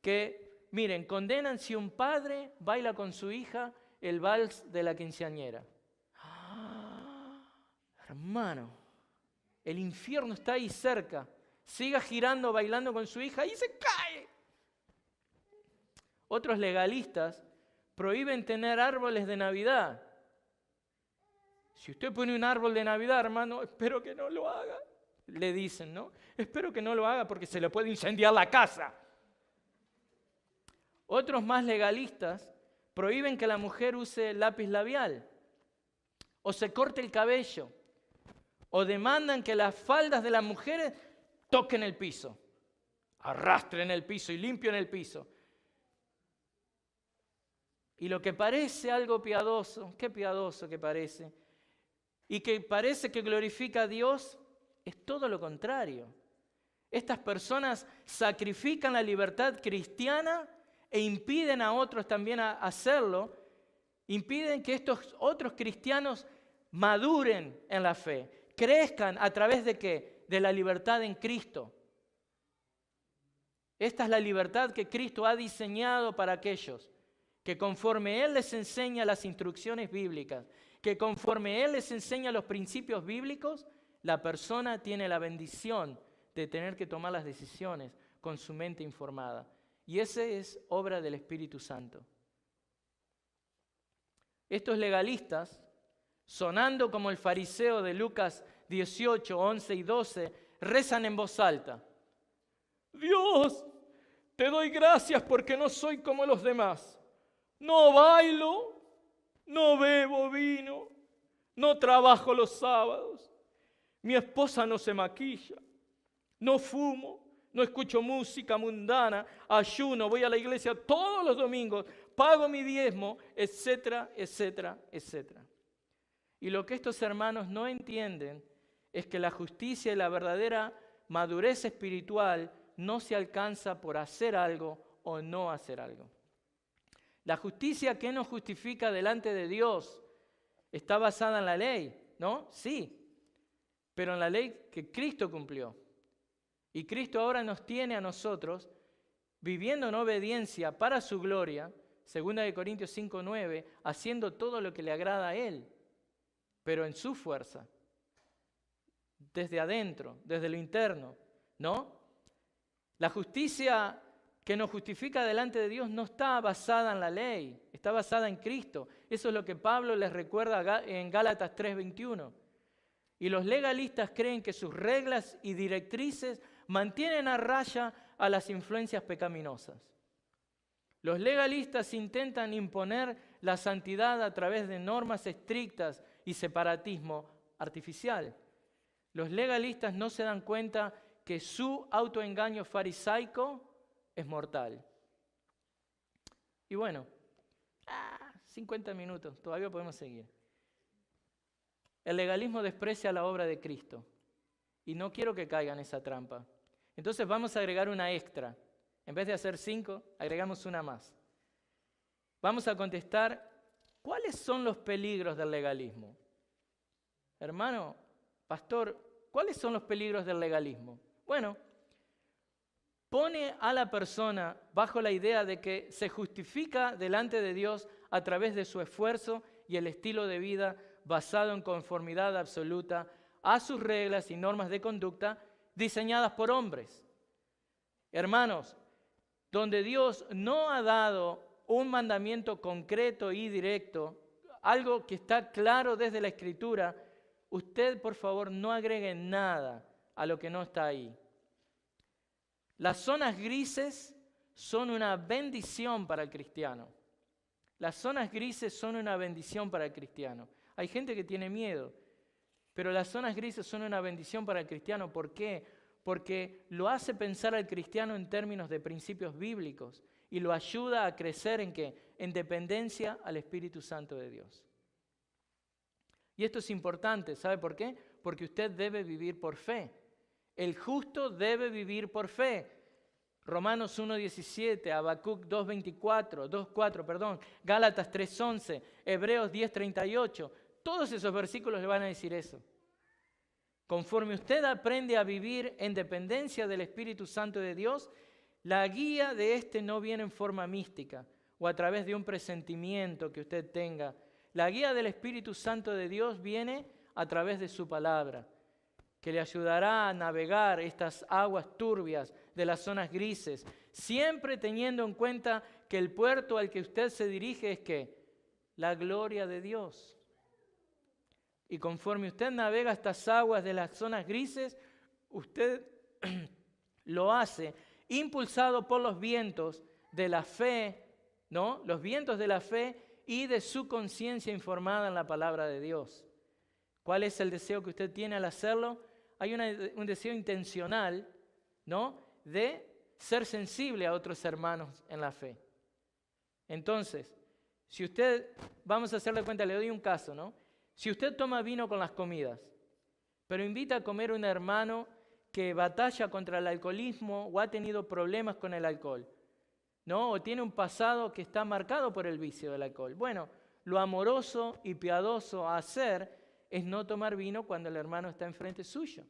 que, miren, condenan si un padre baila con su hija el vals de la quinceañera. Hermano, el infierno está ahí cerca. Siga girando, bailando con su hija y se cae. Otros legalistas prohíben tener árboles de Navidad. Si usted pone un árbol de Navidad, hermano, espero que no lo haga. Le dicen, ¿no? Espero que no lo haga porque se le puede incendiar la casa. Otros más legalistas prohíben que la mujer use lápiz labial, o se corte el cabello, o demandan que las faldas de las mujeres toquen el piso, arrastren el piso y limpien el piso. Y lo que parece algo piadoso, qué piadoso que parece, y que parece que glorifica a Dios, es todo lo contrario. Estas personas sacrifican la libertad cristiana e impiden a otros también a hacerlo, impiden que estos otros cristianos maduren en la fe, crezcan a través de ¿qué? De la libertad en Cristo. Esta es la libertad que Cristo ha diseñado para aquellos que conforme Él les enseña las instrucciones bíblicas, que conforme Él les enseña los principios bíblicos, la persona tiene la bendición de tener que tomar las decisiones con su mente informada. y ese es obra del Espíritu Santo. Estos legalistas, sonando como el fariseo de Lucas 18, 11 y 12, rezan en voz alta: Dios, te doy gracias porque no soy como los demás. No bailo, no bebo vino, no trabajo los sábados. Mi esposa no se maquilla, no fumo, no escucho música mundana, ayuno, voy a la iglesia todos los domingos, pago mi diezmo, etcétera, etcétera, etcétera. Y lo que estos hermanos no entienden es que la justicia y la verdadera madurez espiritual no se alcanza por hacer algo o no hacer algo. La justicia que nos justifica delante de Dios está basada en la ley, ¿no? Sí, pero en la ley que Cristo cumplió. Y Cristo ahora nos tiene a nosotros viviendo en obediencia para su gloria, 2 Corintios 5:9, haciendo todo lo que le agrada a Él, pero en su fuerza, desde adentro, desde lo interno, ¿no? La justicia que nos justifica delante de Dios no está basada en la ley, está basada en Cristo. Eso es lo que Pablo les recuerda en Gálatas 3:21. Y los legalistas creen que sus reglas y directrices mantienen a raya a las influencias pecaminosas. Los legalistas intentan imponer la santidad a través de normas estrictas y separatismo artificial. Los legalistas no se dan cuenta que su autoengaño farisaico es mortal. Y bueno, 50 minutos, todavía podemos seguir. El legalismo desprecia la obra de Cristo y no quiero que caigan en esa trampa. Entonces vamos a agregar una extra. En vez de hacer 5, agregamos una más. Vamos a contestar, ¿cuáles son los peligros del legalismo? Hermano, pastor, ¿cuáles son los peligros del legalismo? Bueno, pone a la persona bajo la idea de que se justifica delante de Dios a través de su esfuerzo y el estilo de vida basado en conformidad absoluta a sus reglas y normas de conducta diseñadas por hombres. Hermanos, donde Dios no ha dado un mandamiento concreto y directo, algo que está claro desde la Escritura, usted, por favor, no agregue nada a lo que no está ahí. Las zonas grises son una bendición para el cristiano. Las zonas grises son una bendición para el cristiano. Hay gente que tiene miedo, pero las zonas grises son una bendición para el cristiano. ¿Por qué? Porque lo hace pensar al cristiano en términos de principios bíblicos y lo ayuda a crecer ¿en qué? En dependencia al Espíritu Santo de Dios. Y esto es importante, ¿sabe por qué? Porque usted debe vivir por fe. El justo debe vivir por fe. Romanos 1:17, Habacuc 2:4, Gálatas 3:11, Hebreos 10:38. Todos esos versículos le van a decir eso. Conforme usted aprende a vivir en dependencia del Espíritu Santo de Dios, la guía de este no viene en forma mística o a través de un presentimiento que usted tenga. La guía del Espíritu Santo de Dios viene a través de su palabra, que le ayudará a navegar estas aguas turbias de las zonas grises, siempre teniendo en cuenta que el puerto al que usted se dirige es ¿qué? La gloria de Dios. Y conforme usted navega estas aguas de las zonas grises, usted lo hace impulsado por los vientos de la fe, ¿no? Los vientos de la fe y de su conciencia informada en la palabra de Dios. ¿Cuál es el deseo que usted tiene al hacerlo? Hay un deseo intencional, ¿no? De ser sensible a otros hermanos en la fe. Entonces, si usted, vamos a hacerle cuenta, le doy un caso, ¿no? Si usted toma vino con las comidas, pero invita a comer a un hermano que batalla contra el alcoholismo o ha tenido problemas con el alcohol, ¿no? O tiene un pasado que está marcado por el vicio del alcohol. Bueno, lo amoroso y piadoso a hacer es no tomar vino cuando el hermano está enfrente suyo.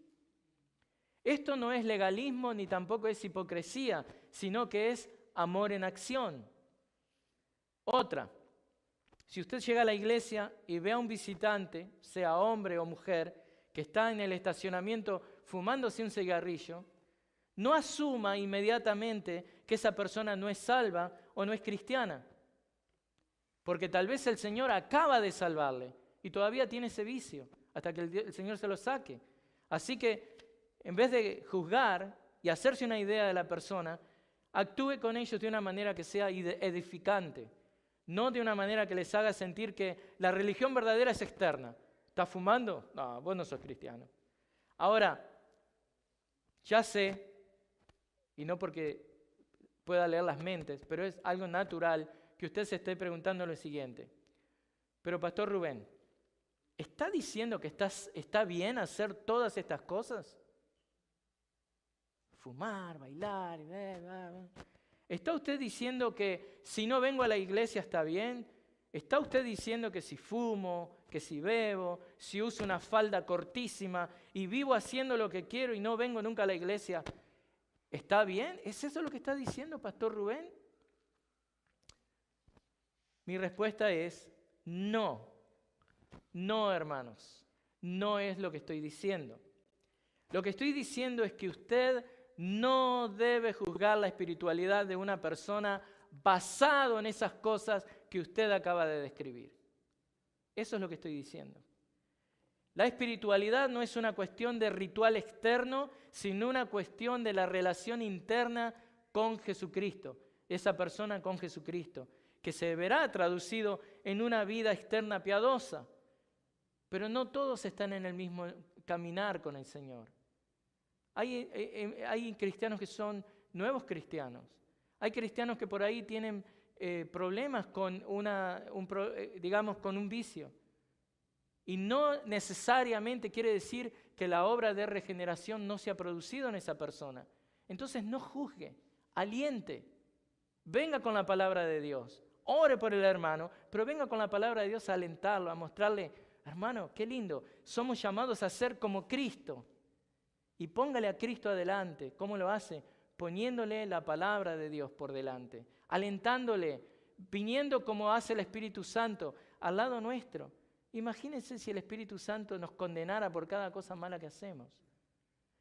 Esto no es legalismo ni tampoco es hipocresía, sino que es amor en acción. Otra, si usted llega a la iglesia y ve a un visitante, sea hombre o mujer, que está en el estacionamiento fumándose un cigarrillo, no asuma inmediatamente que esa persona no es salva o no es cristiana. Porque tal vez el Señor acaba de salvarle y todavía tiene ese vicio hasta que el Señor se lo saque. Así que en vez de juzgar y hacerse una idea de la persona, actúe con ellos de una manera que sea edificante, no de una manera que les haga sentir que la religión verdadera es externa. ¿Estás fumando? No, vos no sos cristiano. Ahora, ya sé, y no porque pueda leer las mentes, pero es algo natural que usted se esté preguntando lo siguiente. Pero Pastor Rubén, ¿está diciendo que está bien hacer todas estas cosas? Fumar, bailar, ¿está usted diciendo que si no vengo a la iglesia está bien? ¿Está usted diciendo que si fumo, que si bebo, si uso una falda cortísima y vivo haciendo lo que quiero y no vengo nunca a la iglesia, está bien? ¿Es eso lo que está diciendo Pastor Rubén? Mi respuesta es no. No, hermanos, no es lo que estoy diciendo. Lo que estoy diciendo es que usted no debe juzgar la espiritualidad de una persona basado en esas cosas que usted acaba de describir. Eso es lo que estoy diciendo. La espiritualidad no es una cuestión de ritual externo, sino una cuestión de la relación interna con Jesucristo, esa persona con Jesucristo, que se verá traducido en una vida externa piadosa. Pero no todos están en el mismo caminar con el Señor. Hay cristianos que son nuevos cristianos. Hay cristianos que por ahí tienen problemas con con un vicio. Y no necesariamente quiere decir que la obra de regeneración no se ha producido en esa persona. Entonces no juzgue, aliente, venga con la palabra de Dios, ore por el hermano, pero venga con la palabra de Dios a alentarlo, a mostrarle, hermano, qué lindo, somos llamados a ser como Cristo. Y póngale a Cristo adelante. ¿Cómo lo hace? Poniéndole la palabra de Dios por delante, alentándole, viniendo como hace el Espíritu Santo al lado nuestro. Imagínense si el Espíritu Santo nos condenara por cada cosa mala que hacemos.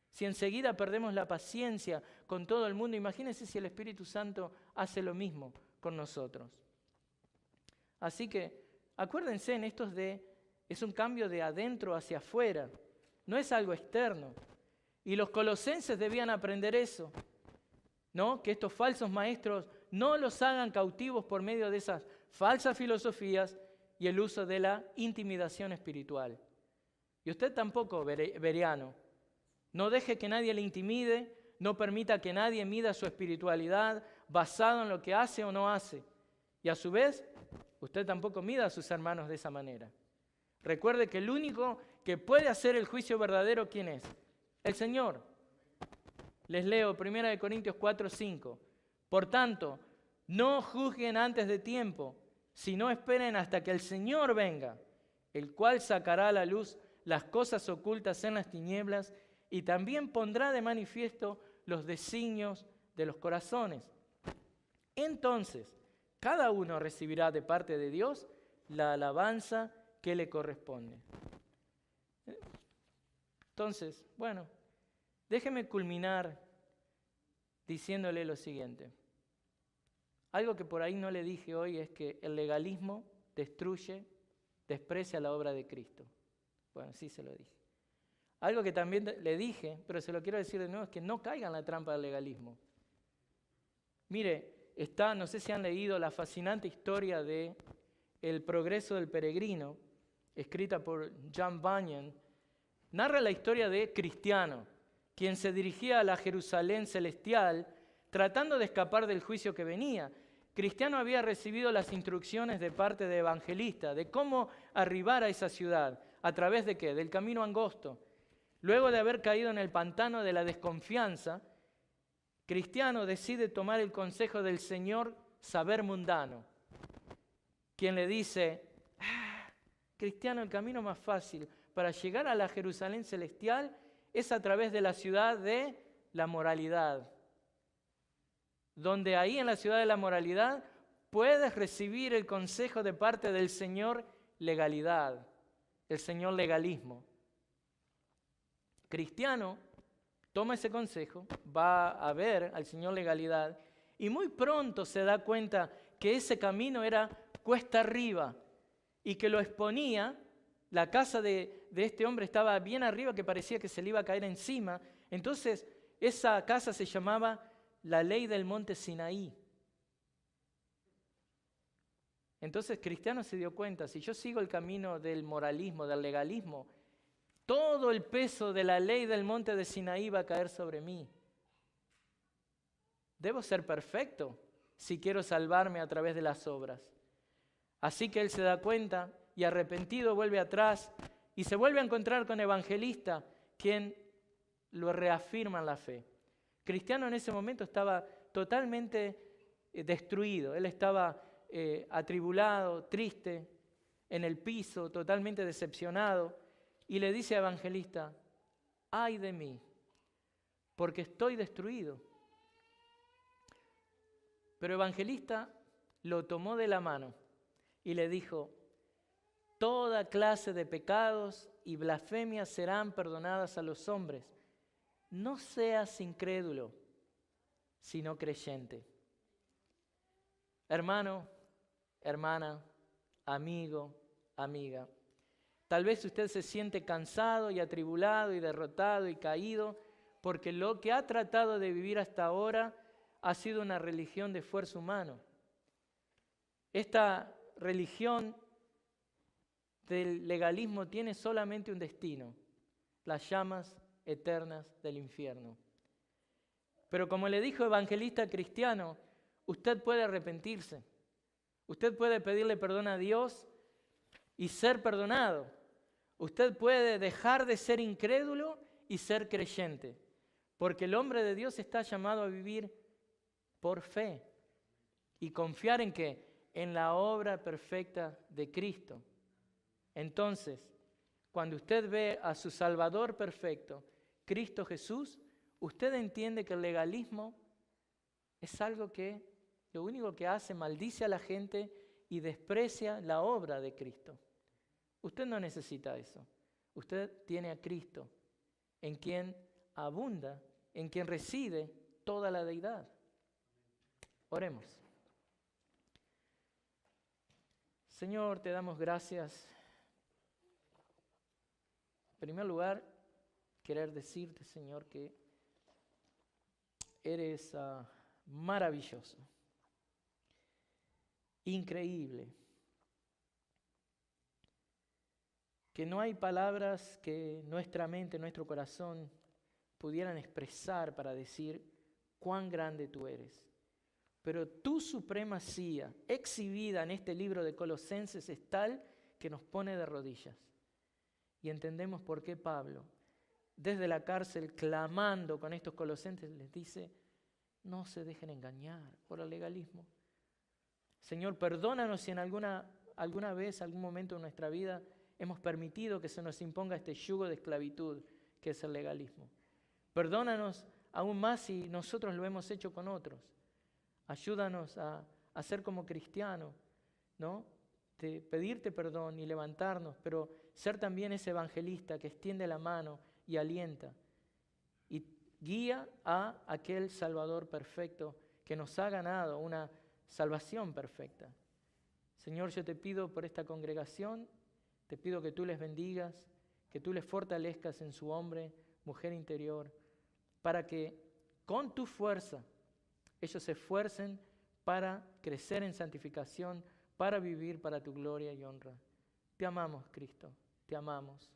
Si enseguida perdemos la paciencia con todo el mundo, imagínense si el Espíritu Santo hace lo mismo con nosotros. Así que acuérdense en estos es un cambio de adentro hacia afuera, no es algo externo. Y los colosenses debían aprender eso, ¿no? Que estos falsos maestros no los hagan cautivos por medio de esas falsas filosofías y el uso de la intimidación espiritual. Y usted tampoco, Bereano, no deje que nadie le intimide, no permita que nadie mida su espiritualidad basado en lo que hace o no hace. Y a su vez, usted tampoco mida a sus hermanos de esa manera. Recuerde que el único que puede hacer el juicio verdadero, ¿quién es? El Señor. Les leo 1 Corintios 4:5. Por tanto, no juzguen antes de tiempo, sino esperen hasta que el Señor venga, el cual sacará a la luz las cosas ocultas en las tinieblas y también pondrá de manifiesto los designios de los corazones. Entonces, cada uno recibirá de parte de Dios la alabanza que le corresponde. Entonces, bueno, déjeme culminar diciéndole lo siguiente. Algo que por ahí no le dije hoy es que el legalismo desprecia la obra de Cristo. Bueno, sí se lo dije. Algo que también le dije, pero se lo quiero decir de nuevo, es que no caigan en la trampa del legalismo. Mire, no sé si han leído la fascinante historia de El progreso del peregrino, escrita por John Bunyan. Narra la historia de Cristiano, quien se dirigía a la Jerusalén celestial tratando de escapar del juicio que venía. Cristiano había recibido las instrucciones de parte de Evangelista de cómo arribar a esa ciudad. ¿A través de qué? Del camino angosto. Luego de haber caído en el pantano de la desconfianza, Cristiano decide tomar el consejo del señor saber mundano, quien le dice, Cristiano, el camino más fácil para llegar a la Jerusalén celestial es a través de la ciudad de la moralidad, donde ahí en la ciudad de la moralidad puedes recibir el consejo de parte del Señor legalidad, el Señor legalismo. Cristiano toma ese consejo, va a ver al Señor legalidad Y muy pronto se da cuenta que ese camino era cuesta arriba y que lo exponía. La casa de este hombre estaba bien arriba, que parecía que se le iba a caer encima. Entonces, esa casa se llamaba la ley del monte Sinaí. Entonces, Cristiano se dio cuenta, si yo sigo el camino del moralismo, del legalismo, todo el peso de la ley del monte de Sinaí va a caer sobre mí. Debo ser perfecto si quiero salvarme a través de las obras. Así que él se da cuenta y arrepentido vuelve atrás y se vuelve a encontrar con Evangelista, quien lo reafirma en la fe. Cristiano en ese momento estaba totalmente destruido. Él estaba atribulado, triste, en el piso, totalmente decepcionado. Y le dice a Evangelista, ¡ay de mí! Porque estoy destruido. Pero Evangelista lo tomó de la mano y le dijo, toda clase de pecados y blasfemias serán perdonadas a los hombres. No seas incrédulo, sino creyente. Hermano, hermana, amigo, amiga, tal vez usted se siente cansado y atribulado y derrotado y caído porque lo que ha tratado de vivir hasta ahora ha sido una religión de esfuerzo humano. Esta religión del legalismo tiene solamente un destino, las llamas eternas del infierno. Pero como le dijo Evangelista Cristiano, usted puede arrepentirse, usted puede pedirle perdón a Dios y ser perdonado. Usted puede dejar de ser incrédulo y ser creyente, porque el hombre de Dios está llamado a vivir por fe y confiar en ¿qué? En la obra perfecta de Cristo. Entonces, cuando usted ve a su Salvador perfecto, Cristo Jesús, usted entiende que el legalismo es algo que lo único que hace, maldice a la gente y desprecia la obra de Cristo. Usted no necesita eso. Usted tiene a Cristo, en quien abunda, en quien reside toda la deidad. Oremos. Señor, te damos gracias. En primer lugar, querer decirte, Señor, que eres maravilloso, increíble, que no hay palabras que nuestra mente, nuestro corazón pudieran expresar para decir cuán grande tú eres. Pero tu supremacía exhibida en este libro de Colosenses es tal que nos pone de rodillas. Y entendemos por qué Pablo, desde la cárcel, clamando con estos colosenses, les dice, no se dejen engañar por el legalismo. Señor, perdónanos si en alguna vez, algún momento de nuestra vida, hemos permitido que se nos imponga este yugo de esclavitud que es el legalismo. Perdónanos aún más si nosotros lo hemos hecho con otros. Ayúdanos a ser como cristianos, ¿no? De pedirte perdón y levantarnos, pero ser también ese evangelista que extiende la mano y alienta y guía a aquel Salvador perfecto que nos ha ganado una salvación perfecta. Señor, yo te pido por esta congregación, te pido que tú les bendigas, que tú les fortalezcas en su hombre, mujer interior, para que con tu fuerza ellos se esfuercen para crecer en santificación, para vivir para tu gloria y honra. Te amamos, Cristo, te amamos.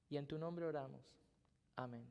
Y en tu nombre oramos. Amén.